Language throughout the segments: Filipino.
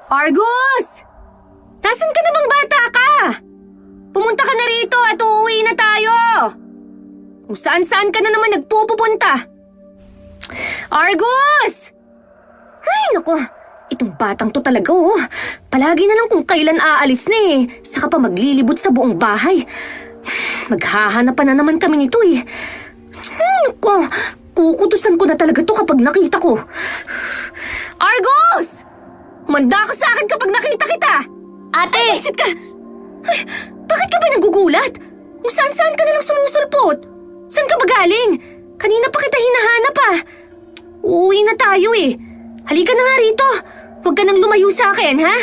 Argus! Nasaan ka na bang bata ka? Pumunta ka na rito at uuwi na tayo! Kung saan-saan ka na naman nagpupunta. Argus! Ay, naku. Itong batang to talaga oh. Palagi na lang kung kailan aalis na eh. Saka pa maglilibot sa buong bahay. Maghahanapan na naman kami nito eh. Ay, naku. Kukutusan ko na talaga to kapag nakita ko. Argus! Humanda ka sa akin kapag nakita kita! Ate! Ay, isit ka! Ay, bakit ka ba nagugulat? Kung saan-saan ka nalang sumusulpot? Saan ka ba galing? Kanina pa kita hinahanap ah. Uuwi na tayo eh. Halika na nga rito. Huwag ka nang lumayo sa akin, ha?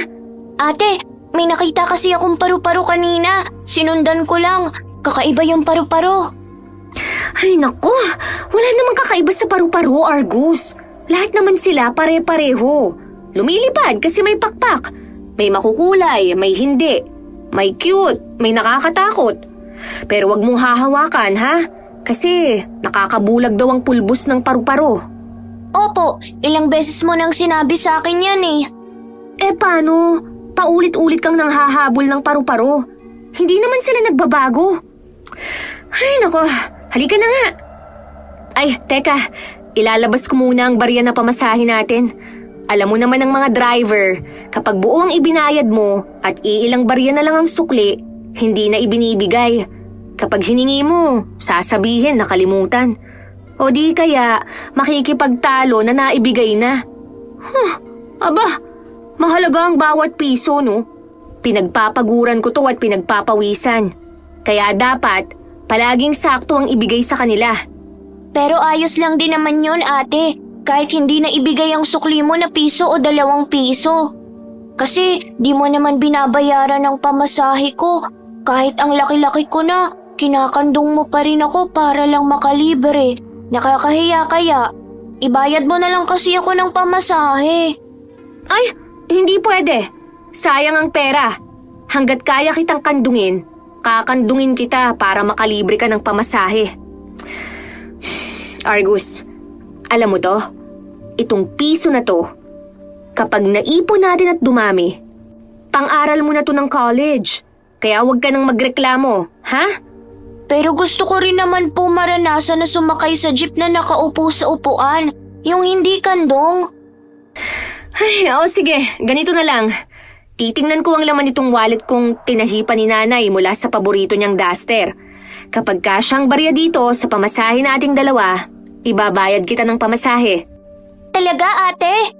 Ate, may nakita kasi akong paru-paro kanina. Sinundan ko lang. Kakaiba yung paru-paro. Ay naku, wala namang kakaiba sa paru-paro, Argus. Lahat naman sila pare-pareho. Lumilipad kasi may pakpak. May makukulay, may hindi. May cute, may nakakatakot. Pero wag mong hahawakan, ha? Kasi nakakabulag daw ang pulbos ng paru-paro. Opo, ilang beses mo nang sinabi sa akin yan eh. Eh paano? Paulit-ulit kang nanghahabol ng paru-paro. Hindi naman sila nagbabago. Ay nako, halika na nga. Ay, teka. Ilalabas ko muna ang barya na pamasahe natin. Alam mo naman ng mga driver, kapag buo ang ibinayad mo at iilang barya na lang ang sukli, hindi na ibinibigay. Kapag hiningi mo, sasabihin nakalimutan. O di kaya makikipagtalo na naibigay na. Aba, mahalaga ang bawat piso no. Pinagpapaguran ko to at pinagpapawisan. Kaya dapat palaging sakto ang ibigay sa kanila. Pero ayos lang din naman yun, ate. Kahit hindi na ibigay ang sukli mo na piso o 2 piso. Kasi di mo naman binabayaran ng pamasahe ko. Kahit ang laki-laki ko na, kinakandong mo pa rin ako para lang makalibre. Nakakahiya kaya. Ibayad mo na lang kasi ako ng pamasahe. Ay, hindi pwede. Sayang ang pera. Hanggat kaya kitang kandungin, kakandungin kita para makalibre ka ng pamasahe. Argus, alam mo to? Itong piso na to, kapag naipon natin at dumami, pang-aral mo na to ng college. Kaya huwag ka nang magreklamo, ha? Pero gusto ko rin naman po maranasan na sumakay sa jeep na nakaupo sa upuan. Yung hindi kandong. Ay, sige, ganito na lang. Titingnan ko ang laman nitong wallet kong tinahipan ni nanay mula sa paborito niyang duster. Kapag kasyang barya dito sa pamasahe nating dalawa, ibabayad kita ng pamasahe. Talaga, ate?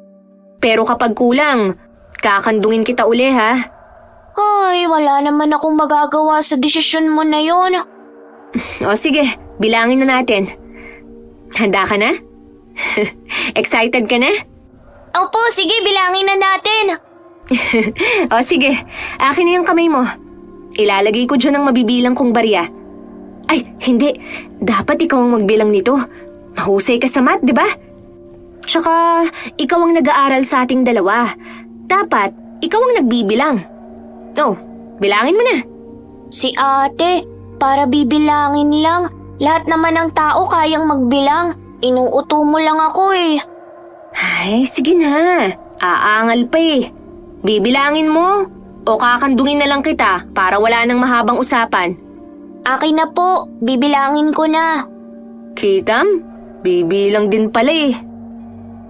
Pero kapag kulang, kakandungin kita uli ha? Ay, wala naman akong magagawa sa desisyon mo na yon. O sige, bilangin na natin. Handa ka na? Excited ka na? Opo, sige, bilangin na natin. O sige, akin na yung kamay mo. Ilalagay ko dyan ang mabibilang kong barya. Ay, hindi. Dapat ikaw ang magbilang nito. Mahusay ka sa math, di ba? Tsaka, ikaw ang nag-aaral sa ating dalawa. Dapat, ikaw ang nagbibilang. Oh, bilangin mo na. Si ate, para bibilangin lang. Lahat naman ng tao kayang magbilang. Inuuto mo lang ako eh. Ay, sige na. Aangal pa eh. Bibilangin mo o kakandungin na lang kita para wala nang mahabang usapan. Akin na po, bibilangin ko na. Kitam, bibilang din pala eh.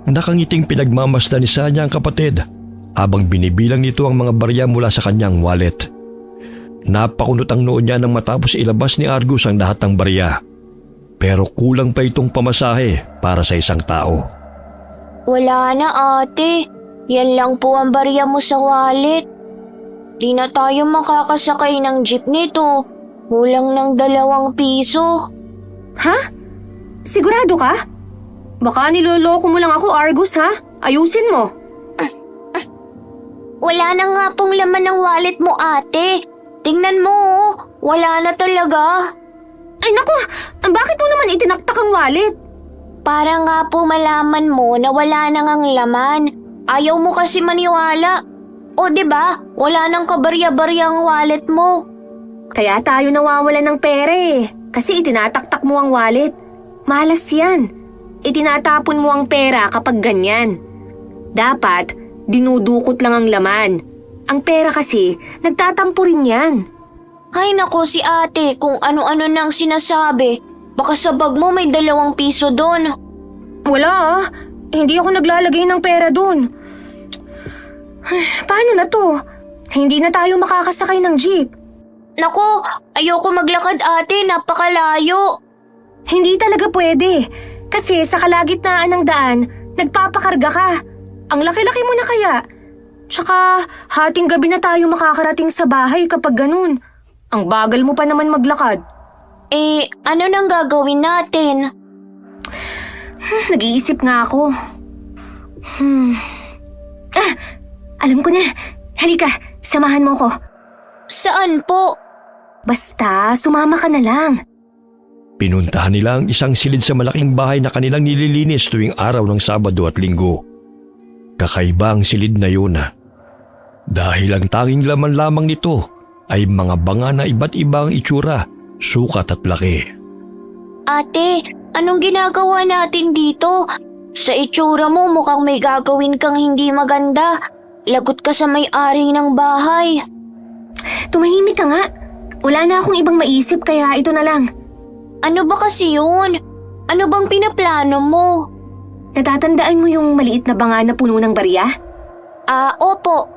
Nakangiting pinagmamasdan ni Sanya ang kapatid habang binibilang nito ang mga barya mula sa kanyang wallet. Napakunot ang noo niya nang matapos ilabas ni Argus ang lahat ng barya. Pero kulang pa itong pamasahe para sa isang tao. Wala na ate, yan lang po ang barya mo sa wallet. Di na tayo makakasakay ng jeep nito. Kulang ng 2 piso. Ha? Sigurado ka? Baka niloloko mo lang ako, Argus ha? Ayusin mo. Wala na nga pong laman ng wallet mo ate. Tingnan mo oh, wala na talaga. Ay naku, bakit mo naman itinaktak ang wallet? Para nga po malaman mo na wala nang ang laman. Ayaw mo kasi maniwala. O 'di ba? Wala nang kabarya-barya ang wallet mo. Kaya tayo nawawala ng pera eh. Kasi itinataktak mo ang wallet. Malas yan. Itinatapon mo ang pera kapag ganyan. Dapat, Dinudukot lang ang laman. Ang pera kasi, nagtatampo rin yan. Ay nako si ate, kung ano-ano nang sinasabi. Baka sa bag mo may 2 piso doon. Wala ah. Hindi ako naglalagay ng pera dun. Paano na to? Hindi na tayo makakasakay ng jeep. Nako, ayoko maglakad ate, napakalayo. Hindi talaga pwede. Kasi sa kalagitnaan ng daan, nagpapakarga ka. Ang laki-laki mo na kaya. Tsaka, hating gabi na tayo makakarating sa bahay kapag ganun. Ang bagal mo pa naman maglakad. Ano nang gagawin natin? Nag-iisip nga ako. Alam ko na. Halika, samahan mo ko. Saan po? Basta, sumama ka na lang. Pinuntahan nila ang isang silid sa malaking bahay na kanilang nililinis tuwing araw ng Sabado at Linggo. Kakaiba ang silid na yun. Dahil ang tanging laman lamang nito ay mga banga na iba't ibang itsura, sukat at laki. Ate, anong ginagawa natin dito? Sa itsura mo mukhang may gagawin kang hindi maganda. Lagot ka sa may-ari ng bahay. Tumahimik ka nga. Wala na akong ibang maisip kaya ito na lang. Ano ba kasi yun? Ano bang pinaplano mo? Natatandaan mo yung maliit na banga na puno ng barya? Opo.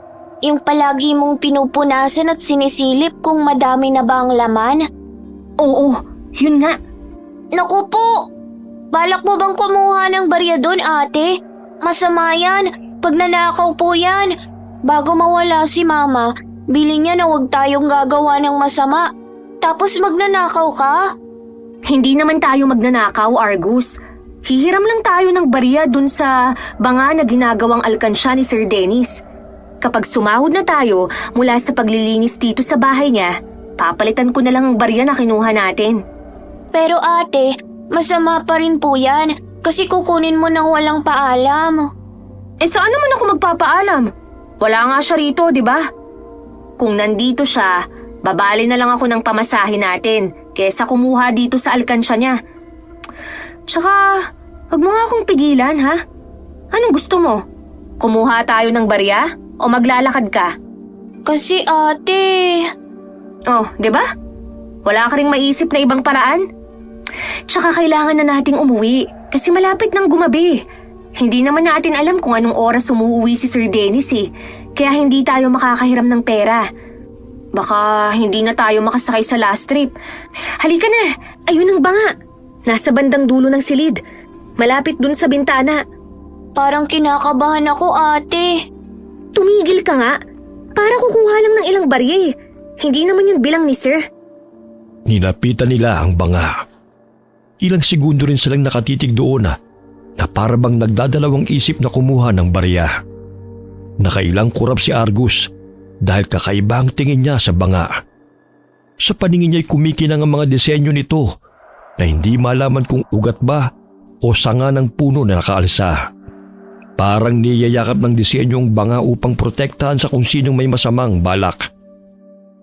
Yung palagi mong pinupunasan at sinisilip kung madami na ba ang laman? Oo, yun nga. Naku po! Balak mo bang kumuha ng barya doon, ate? Masama yan. Pag nanakaw po yan. Bago mawala si mama, bili niya na huwag tayong gagawa ng masama. Tapos magnanakaw ka? Hindi naman tayo magnanakaw, Argus. Hihiram lang tayo ng barya dun sa banga na ginagawang alkansya ni Sir Dennis. Kapag sumahod na tayo mula sa paglilinis dito sa bahay niya, papalitan ko na lang ang barya na kinuha natin. Pero ate, masama pa rin po yan kasi kukunin mo nang walang paalam. Saan naman ako magpapaalam? Wala nga siya rito, di ba? Kung nandito siya, babali na lang ako ng pamasahe natin kesa kumuha dito sa alkansya niya. Tsaka, wag mo nga akong pigilan, ha? Anong gusto mo? Kumuha tayo ng barya o maglalakad ka? Kasi ate... Oh, di ba? Wala ka ring maisip na ibang paraan? Tsaka kailangan na nating umuwi kasi malapit nang gumabi. Hindi naman natin alam kung anong oras umuwi si Sir Dennis kaya hindi tayo makakahiram ng pera. Baka hindi na tayo makasakay sa last trip. Halika na, ayun ang banga. Nasa bandang dulo ng silid. Malapit dun sa bintana. Parang kinakabahan ako ate. Tumigil ka nga. Para kukuha lang ng ilang barya Hindi naman yun bilang ni Sir. Nilapitan nila ang banga. Ilang segundo rin silang nakatitig doon na parabang nagdadalawang isip na kumuha ng barya. Nakailang kurap si Argus dahil kakaiba ang tingin niya sa banga. Sa paningin niya'y kumikinang ang mga disenyo nito na hindi malaman kung ugat ba o sanga ng puno na nakaalsa. Parang niyayakap ng disenyo ang banga upang protektahan sa kung sinong may masamang balak.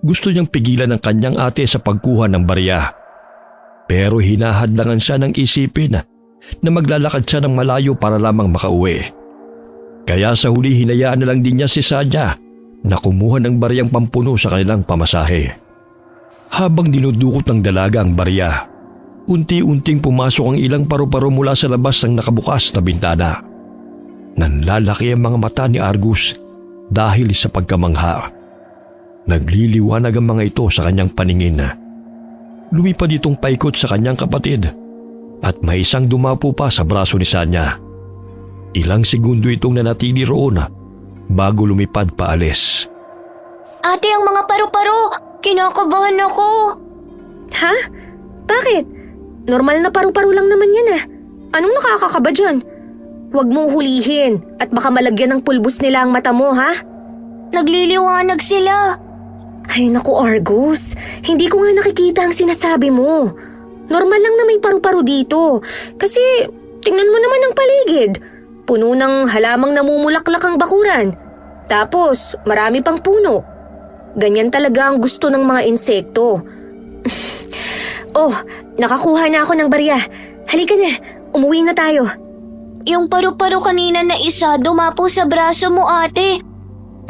Gusto niyang pigilan ang kanyang ate sa pagkuha ng barya. Pero hinahadlangan siya ng isipin na maglalakad siya ng malayo para lamang makauwi. Kaya sa huli hinayaan na lang din niya si Sanya na kumuha ng baryang pampuno sa kanilang pamasahe. Habang dinudukot ng dalaga ang barya, unti-unting pumasok ang ilang paru-paro mula sa labas ng nakabukas na bintana. Nanlalaki ang mga mata ni Argus dahil sa pagkamangha. Nagliliwanag ang mga ito sa kanyang paningin. Lumipad itong paikot sa kanyang kapatid at may isang dumapo pa sa braso ni Sanya. Ilang segundo itong nanatili roon bago lumipad paalis. Ate, ang mga paru-paro! Kinakabahan ako! Ha? Bakit? Normal na paru-paro lang naman yan Anong nakakakaba dyan? Huwag mong hulihin at baka malagyan ng pulbos nila ang mata mo, ha? Nagliliwanag sila. Ay naku, Argus. Hindi ko nga nakikita ang sinasabi mo. Normal lang na may paru-paro dito. Kasi tingnan mo naman ang paligid. Puno ng halamang namumulaklak ang bakuran. Tapos marami pang puno. Ganyan talaga ang gusto ng mga insekto. Oh, nakakuha na ako ng barya. Halika na, umuwi na tayo. yung paru-paro kanina na isa dumapo sa braso mo, ate.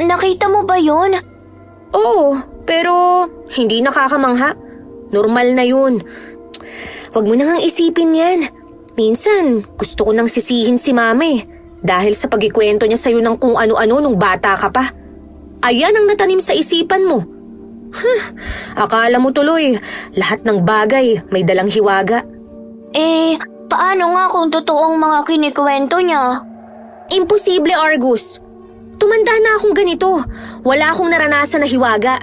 Nakita mo ba yon? Oo, pero hindi nakakamangha. Normal na yun. Huwag mo nang isipin yan. Minsan, gusto ko nang sisihin si mama dahil sa pagkikwento niya sa'yo ng kung ano-ano nung bata ka pa. Ayan ang natanim sa isipan mo. Akala mo tuloy, lahat ng bagay may dalang hiwaga. Paano nga kung totoong mga kinikwento niya? Imposible, Argus. Tumanda na akong ganito. Wala akong naranasan na hiwaga.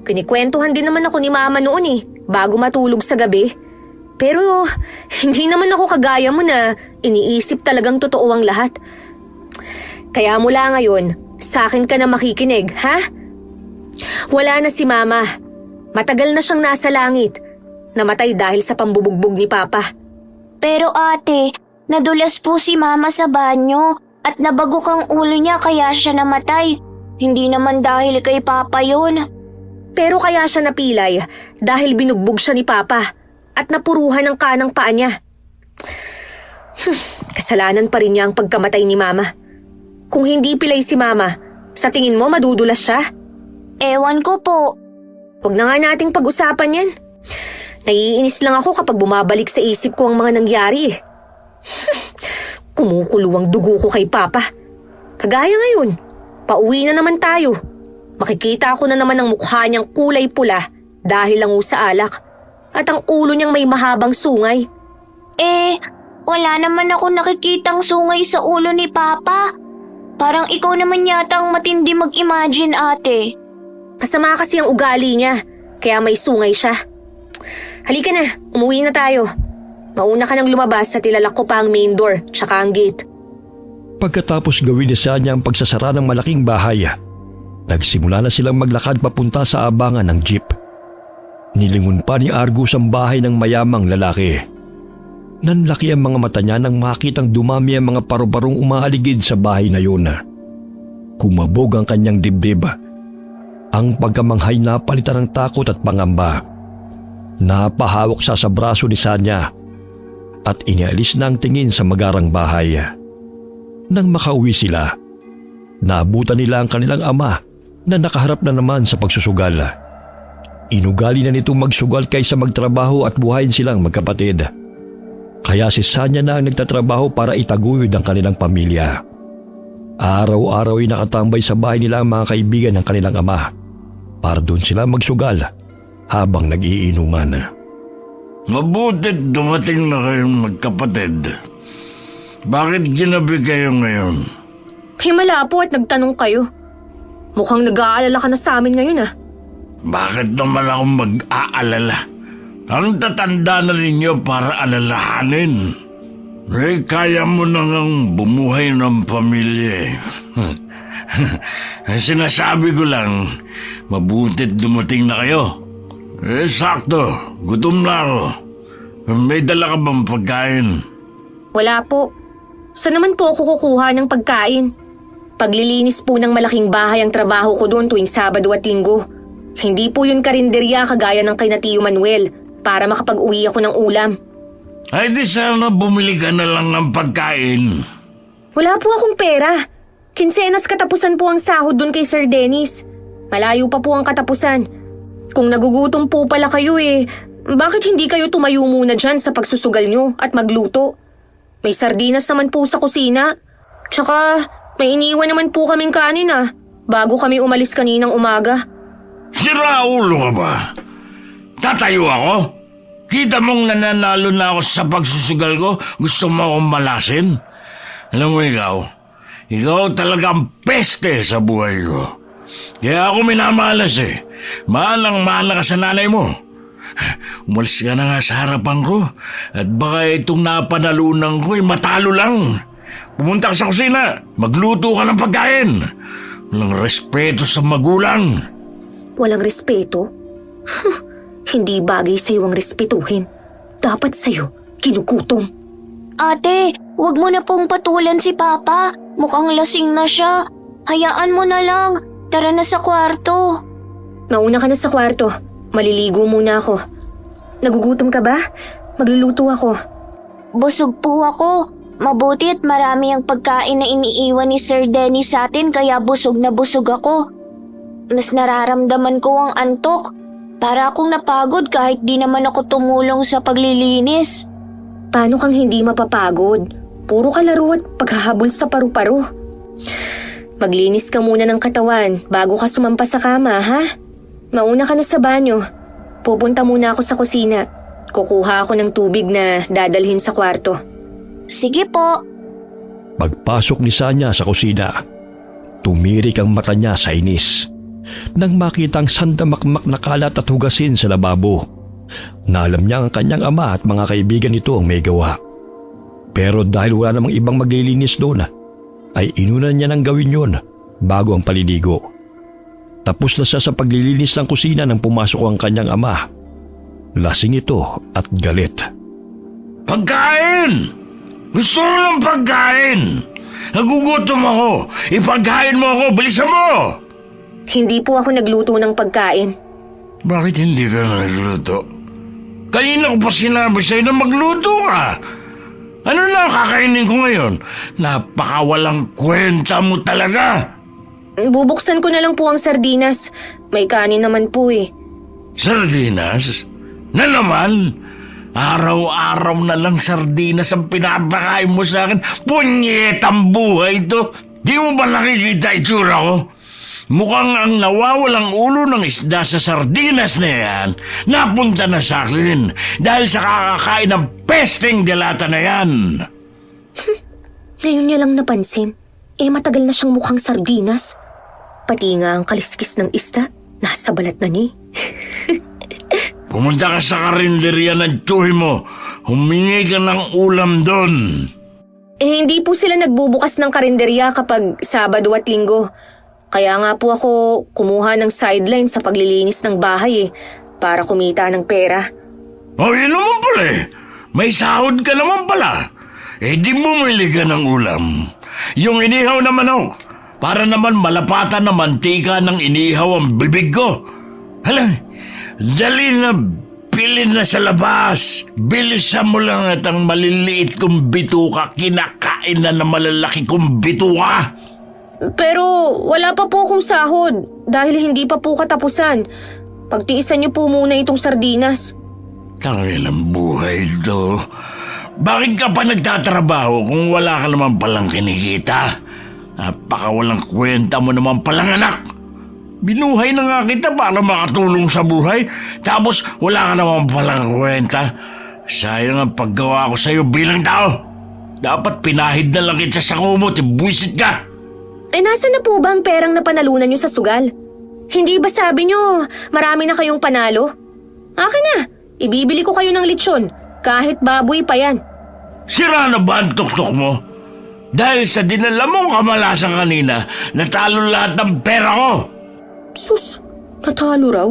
Kinikwentuhan din naman ako ni mama noon bago matulog sa gabi. Pero hindi naman ako kagaya mo na iniisip talagang totoo ang lahat. Kaya mula ngayon, sa akin ka na makikinig, ha? Wala na si mama. Matagal na siyang nasa langit. Namatay dahil sa pambubugbog ni papa. Pero ate, nadulas po si mama sa banyo at nabagok ang ulo niya kaya siya namatay. Hindi naman dahil kay papa yun. Pero kaya siya napilay dahil binugbog siya ni papa at napuruhan ng kanang paa niya. Kasalanan pa rin niya ang pagkamatay ni mama. Kung hindi pilay si mama, sa tingin mo madudulas siya? Ewan ko po. Huwag na nga nating pag-usapan yan. Naiinis lang ako kapag bumabalik sa isip ko ang mga nangyari. Kumukulo ang dugo ko kay papa. Kagaya ngayon, pauwi na naman tayo. Makikita ko na naman ang mukha niyang kulay pula dahil lang sa alak at ang ulo niyang may mahabang sungay. Wala naman ako nakikitang sungay sa ulo ni papa. Parang ikaw naman yata ang matindi mag-imagine, ate. Masama kasi ang ugali niya, kaya may sungay siya. Halika na, umuwi na tayo. Mauna ka nang lumabas at ilalak ko pa ang main door tsaka ang gate. Pagkatapos gawin ni Sanya ang pagsasara ng malaking bahay, nagsimula na silang maglakad papunta sa abangan ng jeep. Nilingon pa ni Argus ang bahay ng mayamang lalaki. Nanlaki ang mga mata niya nang makitang dumami ang mga paru-parong umaaligid sa bahay na yun. Kumabog ang kanyang dibdib. Ang pagkamanghay na palitan ng takot at pangamba. Napahawak siya sa braso ni Sanya at inialis na ang tingin sa magarang bahay. Nang makauwi sila, naabutan nila ang kanilang ama na nakaharap na naman sa pagsusugal. Inugali na nitong magsugal kaysa magtrabaho at buhayin silang magkapatid. Kaya si Sanya na ang nagtatrabaho para itaguyod ang kanilang pamilya. Araw-araw ay nakatambay sa bahay nila ang mga kaibigan ng kanilang ama para doon sila magsugal habang nag-iinuman. Mabutit dumating na kayong magkapatid. Bakit ginabi kayo ngayon? Himala po at nagtanong kayo. Mukhang nag-aalala ka na sa amin ngayon Bakit naman ako mag-aalala? Ang tatanda na ninyo para alalahanin. Kaya mo nang bumuhay ng pamilya. Sinasabi ko lang, mabutit dumating na kayo. Sakto, gutom na ako. May dala ka bang pagkain? Wala po. Saan naman po ako kukuha ng pagkain? Paglilinis po ng malaking bahay ang trabaho ko doon tuwing Sabado at Linggo. Hindi po yun karinderya kagaya ng kay na Tio Manuel para makapag-uwi ako ng ulam. Ay di sana bumili ka na lang ng pagkain. Wala po akong pera. Kinsenas katapusan po ang sahod doon kay Sir Dennis. Malayo pa po ang katapusan. Kung nagugutom po pala kayo bakit hindi kayo tumayo muna dyan sa pagsusugal nyo at magluto? May sardinas naman po sa kusina. Tsaka may iniwan naman po kaming kanin bago kami umalis kaninang umaga. Sira ulo ka ba? Tatayo ako? Kita mong nananalo na ako sa pagsusugal ko? Gusto mo akong malasin? Alam mo ikaw talagang peste sa buhay ko. Kaya ako minamalas Mahal ka sa nanay mo. Umalis ka na nga sa harapan ko at baka itong napanalunan ko matalo lang. Pumunta ka sa kusina, magluto ka ng pagkain. Walang respeto sa magulang. Walang respeto? Hindi bagay sa'yo ang respetuhin. Dapat sa'yo, kinukutom. Ate, wag mo na pong patulan si Papa. Mukhang lasing na siya. Hayaan mo na lang. Tara na sa kwarto. Mauna ka na sa kwarto. Maliligo muna ako. Nagugutom ka ba? Magluluto ako. Busog po ako. Mabuti at marami ang pagkain na iniiwan ni Sir Dennis sa atin kaya busog na busog ako. Mas nararamdaman ko ang antok. Para akong napagod kahit di naman ako tumulong sa paglilinis. Paano kang hindi mapapagod? Puro kalaro at paghahabol sa paru-paro. Maglinis ka muna ng katawan bago ka sumampas sa kama, ha? Mauna ka na sa banyo. Pupunta muna ako sa kusina. Kukuha ako ng tubig na dadalhin sa kwarto. Sige po. Pagpasok ni Sanya sa kusina, tumirik ang mata niya sa inis. Nang makitang sandamakmak na kalat at hugasin sa lababo, na alam niya ang kanyang ama at mga kaibigan nito ang may gawa. Pero dahil wala namang ibang maglilinis doon, ay inunan niya nang gawin yon bago ang paliligo. Tapos na siya sa paglilinis ng kusina nang pumasok ang kanyang ama. Lasing ito at galit. Pagkain! Gusto ko ng pagkain! Nagugutom ako! Ipagkain mo ako! Bilisan mo! Hindi po ako nagluto ng pagkain. Bakit hindi ka nagluto? Kanina ko pa sinabi sa'yo na magluto ka. Ano na ang kakainin ko ngayon? Napakawalang kwenta mo talaga. Bubuksan ko na lang po ang sardinas. May kanin naman po eh. Sardinas? Na naman? Araw-araw na lang sardinas ang pinapakain mo sa akin. Punyetang buhay ito. Di mo ba nakikita itsura ko? Mukhang ang nawawalang ulo ng isda sa sardinas na yan, napunta na sa akin dahil sa kakakain ng pesteng delata na yan. Ngayon niya lang napansin. Matagal na siyang mukhang sardinas. Pati nga ang kaliskis ng isda, nasa balat na niya. Pumunta ka sa karinderya ng tsuhi mo. Humingi ka ng ulam doon. Hindi po sila nagbubukas ng karinderya kapag Sabado at Linggo. Kaya nga po ako kumuha ng sideline sa paglilinis ng bahay para kumita ng pera. Yun naman pala eh. May sahod ka naman pala. Di bumili ka ng ulam. Yung inihaw na manok, para naman malapatan na mantika ng inihaw ang bibig ko. Hala, dali na bilhin na sa labas. Bilisan mo lang at ang maliliit kong bituka kinakain na ng malalaki kong bituka. Pero wala pa po akong sahod dahil hindi pa po katapusan. Pagtiisan niyo po muna itong sardinas. Tangilang buhay ito. Bakit ka pa nagtatrabaho kung wala ka naman palang kinikita? Napakawalang kwenta mo naman palang anak. Binuhay na nga kita para makatulong sa buhay. Tapos wala ka naman palang kwenta. Sayang ang paggawa ko sa'yo bilang tao. Dapat pinahid na lang kita sa kumot. Buwisit ka. Nasaan na po ba ang perang napanalunan niyo sa sugal? Hindi ba sabi niyo marami na kayong panalo? Akin na, ibibili ko kayo ng lechon, kahit baboy pa yan. Sira na ba ang tuktok mo? Dahil sa dinala mong kamalasan kanina, natalo lahat ng pera ko. Sus, natalo raw.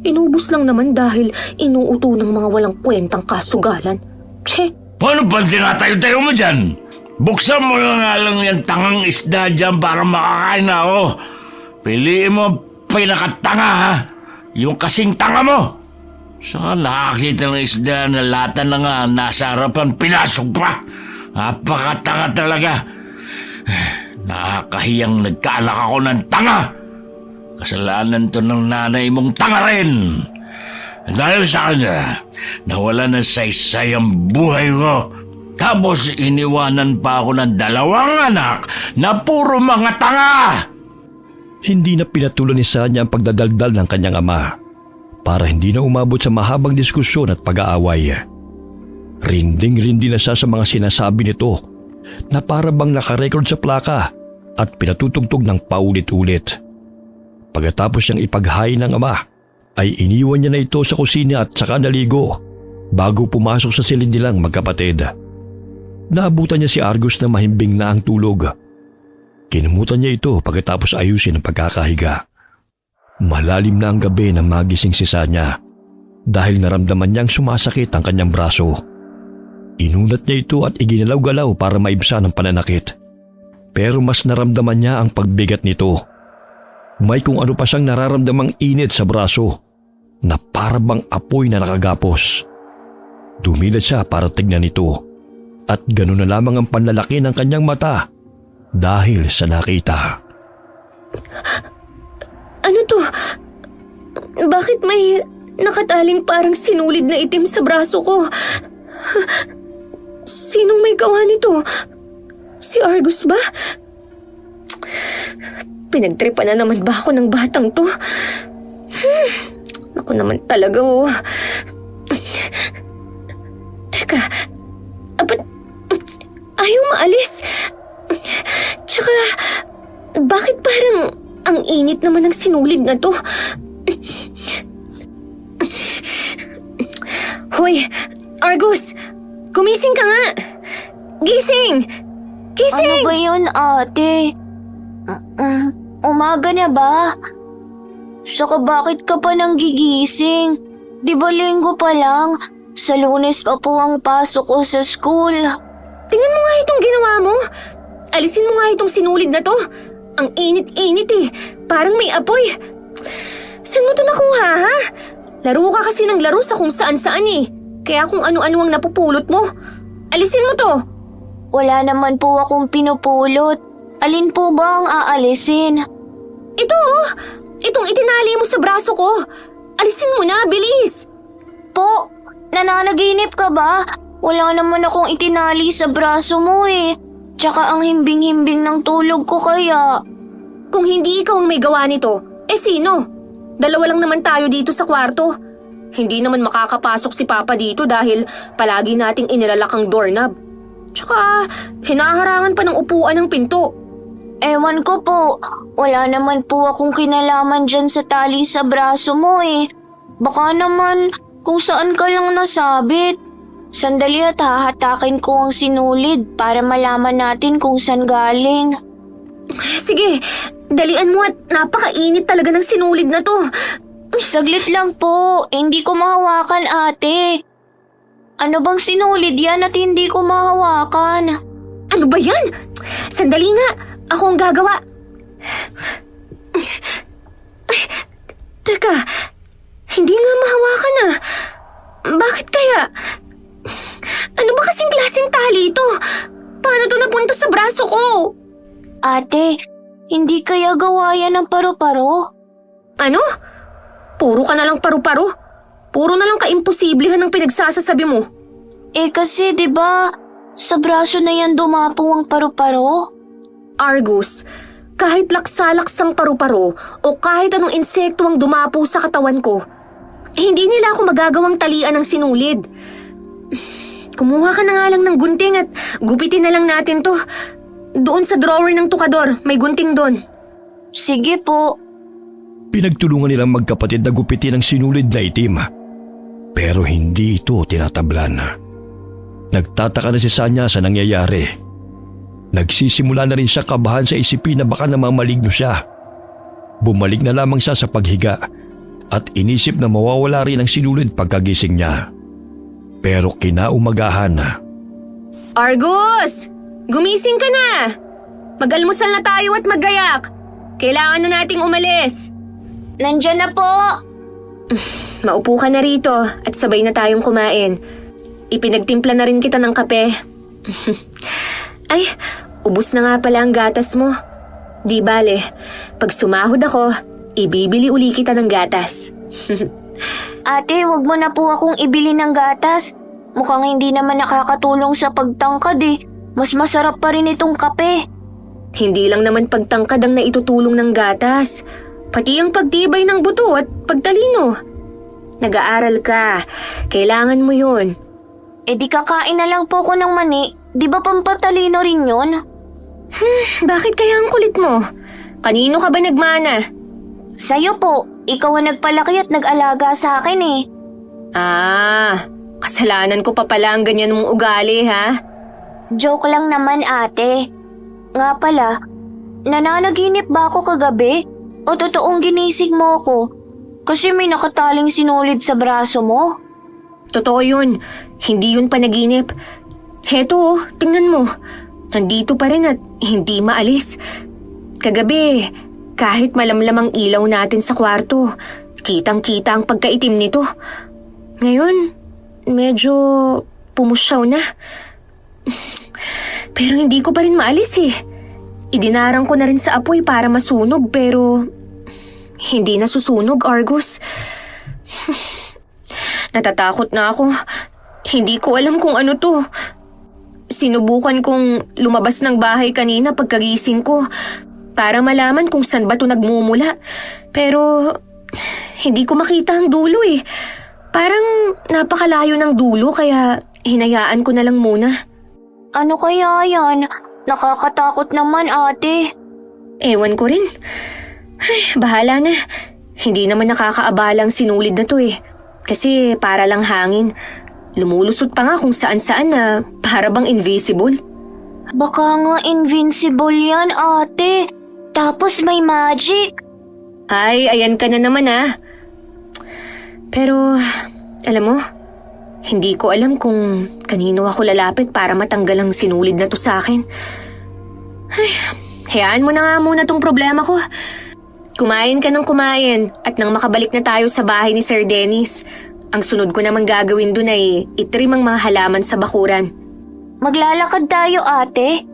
Inubos lang naman dahil inuuto ng mga walang kwentang kasugalan. Tse! Paano ba tinatayo-tayo mo dyan? Buksan mo nga lang yung tangang isda dyan para makakain na ako. Piliin mo pinakatanga ha. Yung kasing tanga mo. Saka nakakita ng isda na lata na nga nasa harapan, pinasok pa. Napakatanga talaga. Nakakahiyang nagkaalak ako ng tanga. Kasalanan to ng nanay mong tanga rin. Dahil sa kanya, nawala na saysay ang buhay ko. Tapos iniwanan pa ako ng 2 anak na puro mga tanga. Hindi na pinatulan ni Sanya ang pagdadaldal ng kanyang ama para hindi na umabot sa mahabang diskusyon at pag-aaway. Rinding-rindi na siya sa mga sinasabi nito na para bang nakarecord sa plaka at pinatutugtog ng paulit-ulit. Pagkatapos niyang ipaghain ng ama, ay iniwan niya na ito sa kusina at saka naligo bago pumasok sa silid nilang magkapatid. Naabutan niya si Argus na mahimbing na ang tulog. Kinumutan niya ito pagkatapos ayusin ang pagkakahiga. Malalim na ang gabi nang magising si Sanya dahil naramdaman niyang sumasakit ang kanyang braso. Inunat niya ito at iginalaw-galaw para maibsan ang pananakit. Pero mas naramdaman niya ang pagbigat nito. May kung ano pa siyang nararamdamang init sa braso na para bang apoy na nakagapos. Dumilat siya para tignan ito. At gano'n na lamang ang panlalaki ng kanyang mata dahil sa nakita. Ano to? Bakit may nakataling parang sinulid na itim sa braso ko? Sinong may gawa nito? Si Argus ba? Pinagtripa na naman ba ako ng batang to? Ako naman talaga, oh. Teka, ba't ayaw maalis? Tsaka, bakit parang ang init naman ng sinulid na to? Hoy, Argus! Gumising ka nga! Gising! Gising! Ano ba yun, ate? Umaga na ba? Saka bakit ka pa nang gigising? Di ba linggo pa lang? Sa Lunes pa po ang pasok ko sa school. Tingnan mo nga itong ginawa mo. Alisin mo nga itong sinulid na to. Ang init-init eh. Parang may apoy. Saan mo to nakuha, ha? Laro ka kasi ng laro sa kung saan-saan eh. Kaya kung ano-ano ang napupulot mo. Alisin mo to. Wala naman po akong pinupulot. Alin po ba ang aalisin? Ito oh. Itong itinali mo sa braso ko. Alisin mo na, bilis. Po, nananaginip ka ba? Wala naman akong itinali sa braso mo eh. Tsaka ang himbing-himbing ng tulog ko kaya. Kung hindi ikaw ang may gawa nito, sino? Dalawa lang naman tayo dito sa kwarto. Hindi naman makakapasok si Papa dito dahil palagi nating inilalak ang doorknob. Tsaka, hinaharangan pa ng upuan ng pinto. Ewan ko po, wala naman po akong kinalaman dyan sa tali sa braso mo eh. Baka naman kung saan ka lang nasabit. Sandali at hahatakin ko ang sinulid para malaman natin kung saan galing. Sige, dalian mo at napakainit talaga ng sinulid na to. Saglit lang po, hindi ko mahawakan ate. Ano bang sinulid yan at hindi ko mahawakan? Ano ba yan? Sandali nga, ako ang gagawa. Ay, teka, hindi nga mahawakan ah. Bakit kaya? Ano ba kasing klaseng tali ito? Paano to napunta sa braso ko? Ate, hindi kaya gawa yan ng paru-paro? Ano? Puro ka na lang paru-paro. Puro na lang kaimposiblihan ang pinagsasasabi mo. Eh kasi 'di ba sa braso na yan dumapo ang paru-paro? Argus, kahit laksa-laksang paru-paro o kahit anong insekto ang dumapo sa katawan ko, hindi nila ako magagawang talian ng sinulid. Kumuha ka na nga lang ng gunting at gupitin na lang natin to. Doon sa drawer ng tukador, may gunting doon. Sige po. Pinagtulungan nilang magkapatid na gupitin ang sinulid na itim. Pero hindi ito tinatablan. Nagtataka na si Sanya sa nangyayari. Nagsisimula na rin siya kabahan sa isipin na baka namamaligno siya. Bumalik na lamang siya sa paghiga at inisip na mawawala rin ang sinulid pagkagising niya. Pero kinaumagahan na. Argus! Gumising ka na! Mag-almusal na tayo at maggayak. Kailangan na nating umalis. Nandyan na po. Maupo ka na rito at sabay na tayong kumain. Ipinagtimpla na rin kita ng kape. Ay, ubus na nga pala ang gatas mo. Di bale, pag sumahod ako, ibibili uli kita ng gatas. Ate, wag mo na po akong ibili ng gatas. Mukhang hindi naman nakakatulong sa pagtangkad eh. Mas masarap pa rin itong kape. Hindi lang naman pagtangkad ang naitutulong ng gatas. Pati ang pagtibay ng buto at pagtalino. Nag-aaral ka. Kailangan mo yun. Eh di kakain na lang po ko ng mani. Di ba pampatalino rin yun? Bakit kaya ang kulit mo? Kanino ka ba nagmana? Sa'yo po. Ikaw ang nagpalaki at nag-alaga sa akin eh. Kasalanan ko pa pala ang ganyan mong ugali, ha? Joke lang naman ate. Nga pala, nananaginip ba ako kagabi? O totoong ginising mo ko? Kasi may nakataling sinulid sa braso mo. Totoo yun. Hindi yun panaginip. Heto, tingnan mo. Nandito pa rin at hindi maalis. Kagabi, kahit malamlam ang ilaw natin sa kwarto, kitang-kita ang pagkaitim nito. Ngayon, medyo pumusyaw na. Pero hindi ko pa rin maalis eh. Idinarang ko na rin sa apoy para masunog pero hindi nasusunog, Argus. Natatakot na ako. Hindi ko alam kung ano to. Sinubukan kong lumabas ng bahay kanina pagkagising ko para malaman kung saan ba to nagmumula. Pero hindi ko makita ang dulo eh. Parang napakalayo ng dulo kaya hinayaan ko na lang muna. Ano kaya yan? Nakakatakot naman, ate. Ewan ko rin. Ay, bahala na. Hindi naman nakakaabalang sinulid na to eh. Kasi para lang hangin. Lumulusot pa nga kung saan-saan na para bang invisible. Baka nga invincible yan, ate. Tapos may magic. Ay, ayan ka na naman ah. Pero, alam mo, hindi ko alam kung kanino ako lalapit para matanggal ang sinulid na to sa akin. Ay, hayaan mo na nga muna tong problema ko. Kumain ka ng kumain at nang makabalik na tayo sa bahay ni Sir Dennis, ang sunod ko namang gagawin dun ay itrim ang mga halaman sa bakuran. Maglalakad tayo, ate.